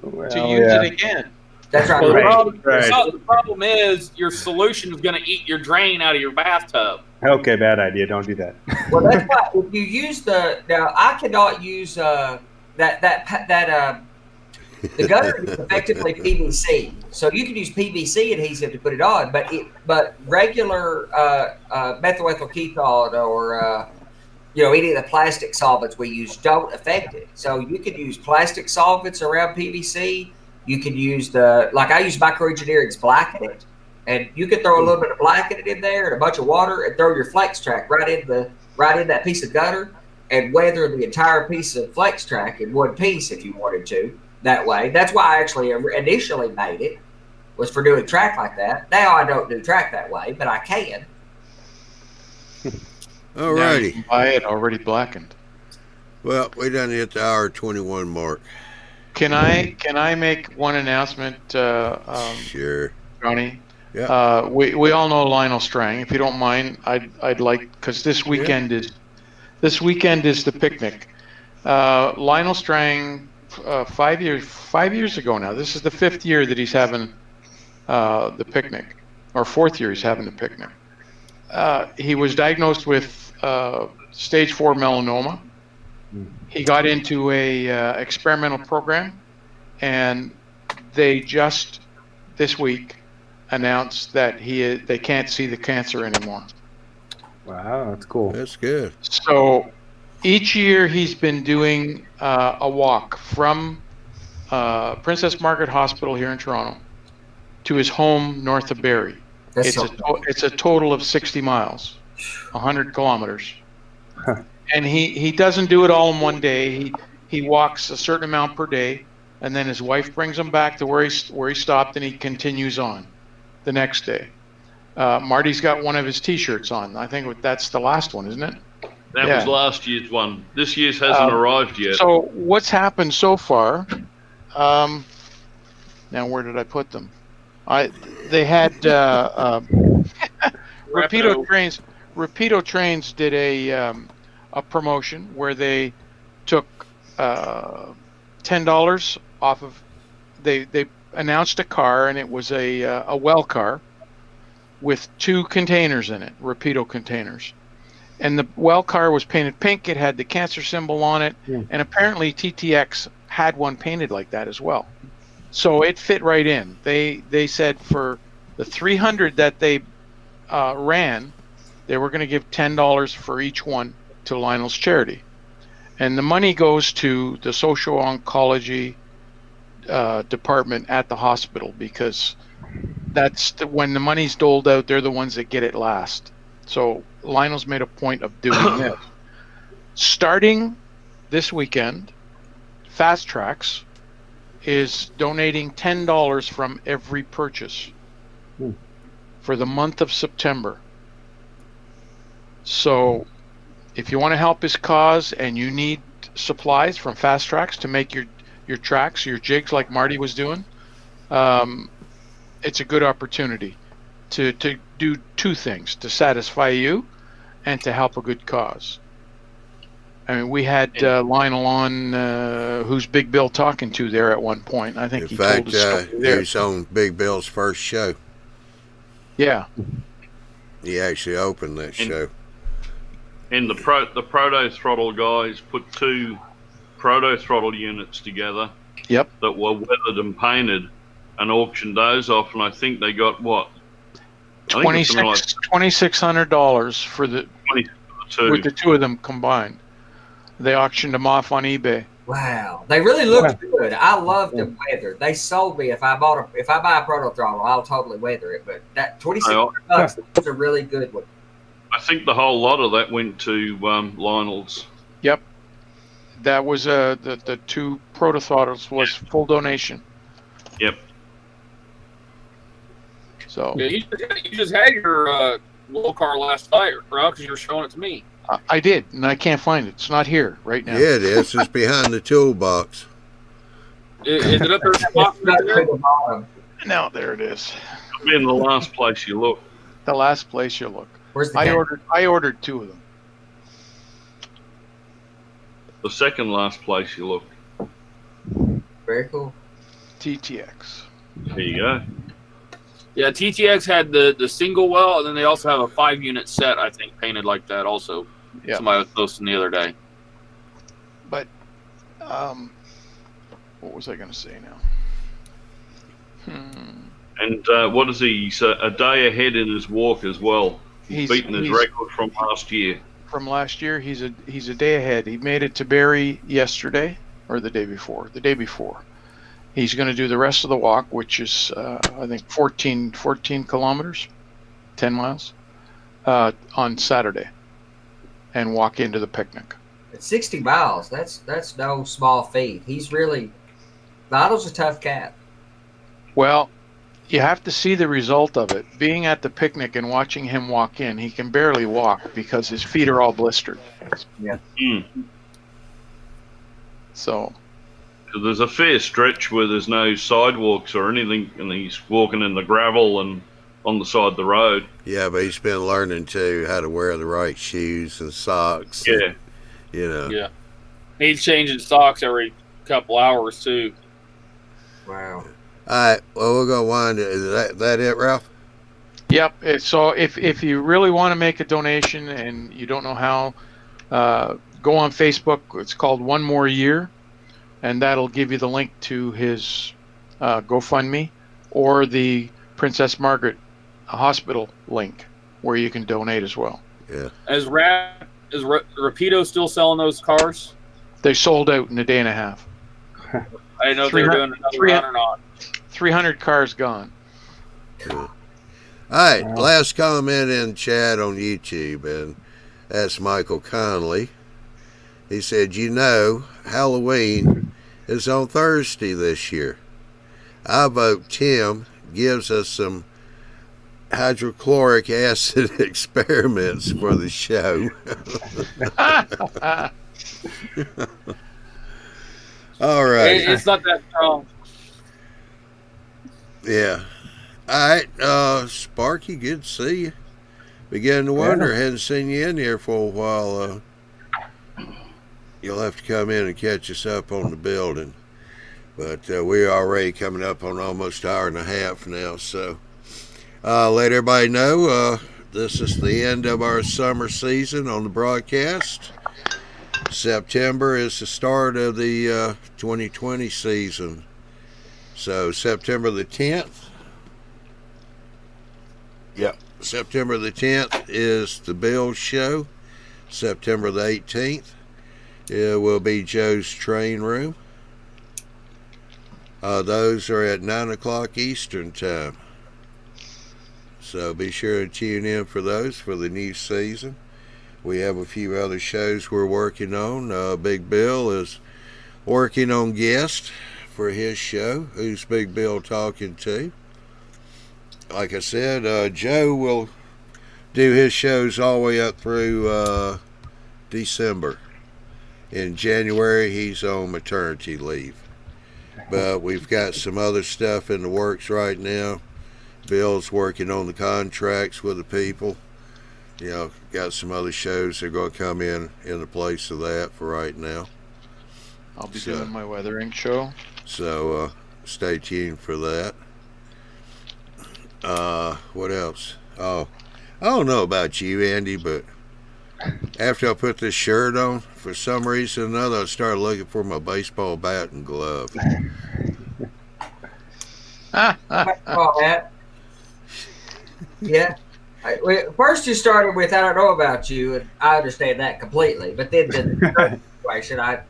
Speaker 5: to use it again?
Speaker 4: That's right.
Speaker 3: Well,
Speaker 9: The problem is your solution is going to eat your drain out of your bathtub.
Speaker 3: Okay, bad idea. Don't do that.
Speaker 4: Well, that's why if you use the I cannot use the gutter is effectively PVC, so you can use PVC adhesive to put it on, but regular methyl ethyl ketone or any of the plastic solvents we use don't affect it. So you can use plastic solvents around PVC. You can use I use Microengineering's Blackened, and you could throw a little bit of Blackened in there and a bunch of water and throw your flex track right in that piece of gutter and weather the entire piece of flex track in one piece if you wanted to. That way, that's why I actually initially made it, was for doing track like that. Now I don't do track that way, but I can.
Speaker 2: All
Speaker 5: Now you
Speaker 2: righty.
Speaker 5: can buy it already blackened.
Speaker 2: Well, we done hit the hour 21 mark.
Speaker 5: Can I make one announcement,
Speaker 2: Sure.
Speaker 5: Johnny?
Speaker 2: Yeah.
Speaker 5: We all know Lionel Strang. If you don't mind, I'd like, because this weekend is the picnic. Lionel Strang, 5 years ago now. This is the 5th year that he's having the picnic, or 4th year he's having the picnic. He was diagnosed with stage 4 melanoma. He got into a experimental program, and they just this week announced that they can't see the cancer anymore.
Speaker 3: Wow, that's cool.
Speaker 2: That's good.
Speaker 5: So each year he's been doing a walk from Princess Margaret Hospital here in Toronto to his home north of Barrie.
Speaker 4: That's
Speaker 5: It's a total of 60 miles, 100 kilometers. And he doesn't do it all in one day. He walks a certain amount per day, and then his wife brings him back to where he stopped, and he continues on the next day. Marty's got one of his T-shirts on. I think that's the last one, isn't it?
Speaker 7: That
Speaker 5: Yeah.
Speaker 7: was last year's one. This year's hasn't arrived yet.
Speaker 5: So what's happened so far? Now where did I put them? They had Rapido Trains. Rapido Trains did a promotion where they took $10 off of. They announced a car, and it was a well car with 2 containers in it, Rapido containers. And the well car was painted pink. It had the cancer symbol on it, and apparently TTX had one painted like that as well. So it fit right in. They said for the 300 that they ran, they were going to give $10 for each one to Lionel's charity, and the money goes to the social oncology department at the hospital, because that's when the money's doled out, they're the ones that get it last. So Lionel's made a point of doing this. Starting this weekend, Fast Tracks is donating $10 from every purchase for the month of September. So if you want to help his cause and you need supplies from Fast Tracks to make your tracks, your jigs like Marty was doing, it's a good opportunity to do 2 things: to satisfy you and to help a good cause. I mean, we had Lionel on, who's Big Bill talking to there at one point. I think
Speaker 2: In
Speaker 5: he
Speaker 2: fact,
Speaker 5: told his story there.
Speaker 2: he was on Big Bill's first show.
Speaker 5: Yeah.
Speaker 2: He actually opened that show.
Speaker 7: And the Proto Throttle guys put 2 Proto Throttle units together.
Speaker 5: Yep.
Speaker 7: That were weathered and painted, and auctioned those off, and I think they got what?
Speaker 5: $2,600 for the
Speaker 7: 2.
Speaker 5: with the 2 of them combined. They auctioned them off on eBay.
Speaker 4: Wow, they really looked good. I love them weathered. They sold me if I buy a Proto Throttle, I'll totally weather it. But that $2,600 was a really good one.
Speaker 7: I think the whole lot of that went to Lionel's.
Speaker 5: Yep, that was the 2 Proto Throttles was full donation.
Speaker 7: Yep.
Speaker 5: So
Speaker 9: Yeah, you just had your little car last night, right? Because you were showing it to me.
Speaker 5: I did, and I can't find it. It's not here right now.
Speaker 2: Yeah, it is. It's behind the toolbox.
Speaker 9: Is it up there in the box right there?
Speaker 5: No, there it is.
Speaker 7: It'll be in the last place you look.
Speaker 5: The last place you look.
Speaker 4: Where's the
Speaker 5: I
Speaker 4: camera?
Speaker 5: ordered 2 of them.
Speaker 7: The second last place you look.
Speaker 4: Very cool.
Speaker 5: TTX.
Speaker 7: There you go.
Speaker 9: Yeah, TTX had the single well, and then they also have a 5-unit set, I think, painted like that also.
Speaker 5: Yeah.
Speaker 9: Somebody was posting the other day.
Speaker 5: But what was I going to say now?
Speaker 7: And what is he? He's a day ahead in his walk as well. He's beaten his record from last year.
Speaker 5: From last year, he's a day ahead. He made it to Barrie yesterday, or the day before. The day before. He's going to do the rest of the walk, which is I think 14 kilometers, 10 miles, on Saturday, and walk into the picnic.
Speaker 4: At 60 miles, that's no small feat. He's really Lionel's a tough cat.
Speaker 5: Well, you have to see the result of it. Being at the picnic and watching him walk in, he can barely walk because his feet are all blistered.
Speaker 4: Yeah.
Speaker 5: So.
Speaker 7: Because there's a fair stretch where there's no sidewalks or anything, and he's walking in the gravel and on the side of the road.
Speaker 2: Yeah, but he's been learning too how to wear the right shoes and socks.
Speaker 7: Yeah.
Speaker 2: And, you know.
Speaker 9: Yeah. He's changing socks every couple hours too.
Speaker 4: Wow.
Speaker 2: All right. Well, we're gonna wind it. Is that it, Ralph?
Speaker 5: Yep. So if you really want to make a donation and you don't know how, go on Facebook. It's called One More Year. and that'll give you the link to his GoFundMe or the Princess Margaret Hospital link where you can donate as well.
Speaker 2: Yeah.
Speaker 9: Is Rapido still selling those cars?
Speaker 5: They sold out in a day and a half.
Speaker 9: I didn't know if they were doing another run or not.
Speaker 5: 300 cars gone.
Speaker 2: All right, last comment in chat on YouTube, and that's Michael Conley. He said, Halloween is on Thursday this year. I vote Tim gives us some hydrochloric acid experiments for the show. All right.
Speaker 9: It's not that strong.
Speaker 2: Yeah. All right, Sparky, good to see you. Beginning to wonder, hadn't seen you in here for a while. You'll have to come in and catch us up on the building. But we're already coming up on almost an hour and a half now, so let everybody know this is the end of our summer season on the broadcast. September is the start of the 2020 season. So September the 10th. Yep. September the 10th is the Bill show. September the 18th it will be Joe's Train Room. Those are at 9 o'clock Eastern time. So be sure to tune in for those for the new season. We have a few other shows we're working on. Big Bill is working on guests for his show. Who's Big Bill talking to? Like I said, Joe will do his shows all the way up through December. In January, he's on maternity leave. But we've got some other stuff in the works right now. Bill's working on the contracts with the people. Got some other shows that are going to come in the place of that for right now.
Speaker 5: I'll be doing my weathering show.
Speaker 2: So stay tuned for that. What else? Oh, I don't know about you, Andy, but after I put this shirt on, for some reason or another, I started looking for my baseball bat and glove.
Speaker 4: Baseball bat. Yeah. First you started with, I don't know about you, and I understand that completely. But then the situation, I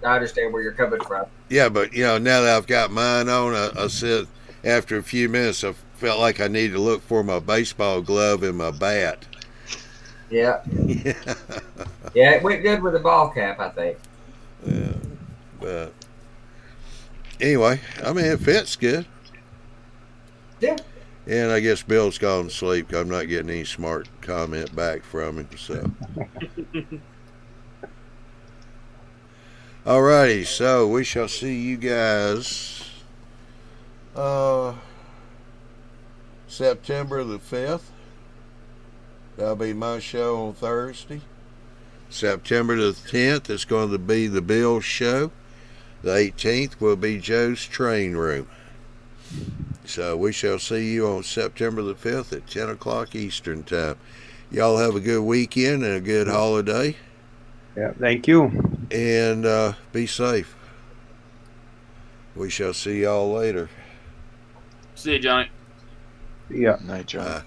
Speaker 4: understand where you're coming from.
Speaker 2: Yeah, but now that I've got mine on, I said after a few minutes, I felt like I needed to look for my baseball glove and my bat.
Speaker 4: Yeah. Yeah, it went good with the ball cap, I think.
Speaker 2: Yeah, but anyway, it fits good.
Speaker 4: Yeah.
Speaker 2: And I guess Bill's gone to sleep. I'm not getting any smart comment back from him. So, alrighty. So we shall see you guys September the 5th. That'll be my show on Thursday. September the 10th is going to be the Bill show. The 18th will be Joe's Train Room. So we shall see you on September the 5th at 10 o'clock Eastern time. Y'all have a good weekend and a good holiday.
Speaker 3: Yeah, thank you.
Speaker 2: And be safe. We shall see y'all later.
Speaker 9: See you, Johnny.
Speaker 3: Yeah.
Speaker 5: Night, John.
Speaker 2: Bye.